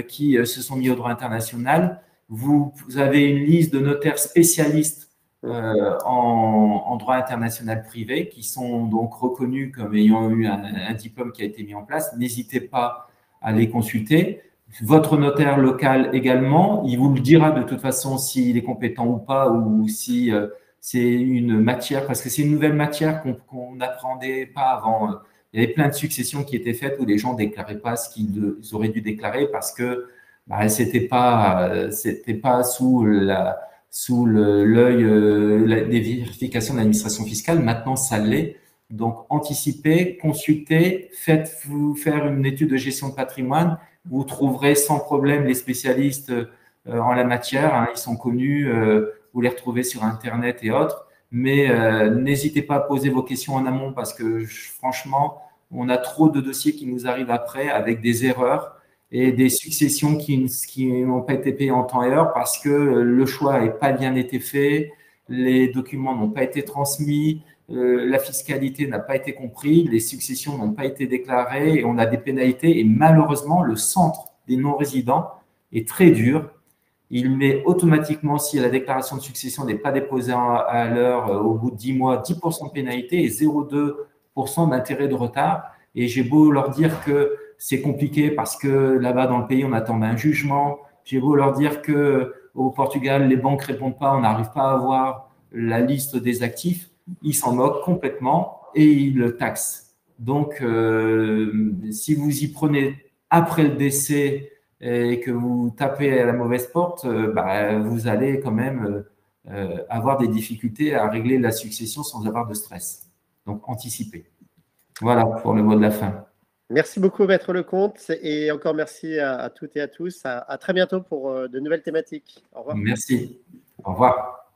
qui se sont mis au droit international. Vous avez une liste de notaires spécialistes en droit international privé qui sont donc reconnus comme ayant eu un diplôme qui a été mis en place. N'hésitez pas à les consulter. Votre notaire local également, il vous le dira de toute façon s'il est compétent ou pas ou si c'est une matière, parce que c'est une nouvelle matière qu'on n'apprenait pas avant. Il y avait plein de successions qui étaient faites où les gens ne déclaraient pas ce qu'ils auraient dû déclarer parce que c'était pas sous l'œil des vérifications de l'administration fiscale. Maintenant, ça l'est. Donc, anticipez, consultez, faites-vous faire une étude de gestion de patrimoine. Vous trouverez sans problème les spécialistes en la matière. Ils sont connus, vous les retrouvez sur Internet et autres. Mais n'hésitez pas à poser vos questions en amont parce que franchement, on a trop de dossiers qui nous arrivent après avec des erreurs et des successions qui n'ont pas été payées en temps et heure parce que le choix n'a pas bien été fait, les documents n'ont pas été transmis, la fiscalité n'a pas été comprise, les successions n'ont pas été déclarées et on a des pénalités. Et malheureusement, le centre des non-résidents est très dur. Il met automatiquement, si la déclaration de succession n'est pas déposée à l'heure, au bout de 10 mois, 10% de pénalité et 0,2% d'intérêt de retard. Et j'ai beau leur dire que c'est compliqué parce que là-bas, dans le pays, on attend un jugement. J'ai beau leur dire qu'au Portugal, les banques ne répondent pas, on n'arrive pas à avoir la liste des actifs. Ils s'en moquent complètement et ils le taxent. Donc, si vous y prenez après le décès et que vous tapez à la mauvaise porte, vous allez quand même avoir des difficultés à régler la succession sans avoir de stress. Donc, anticipez. Voilà pour le mot de la fin. Merci beaucoup, Maître Lecomte, et encore merci à toutes et à tous. À très bientôt pour de nouvelles thématiques. Au revoir. Merci. Au revoir.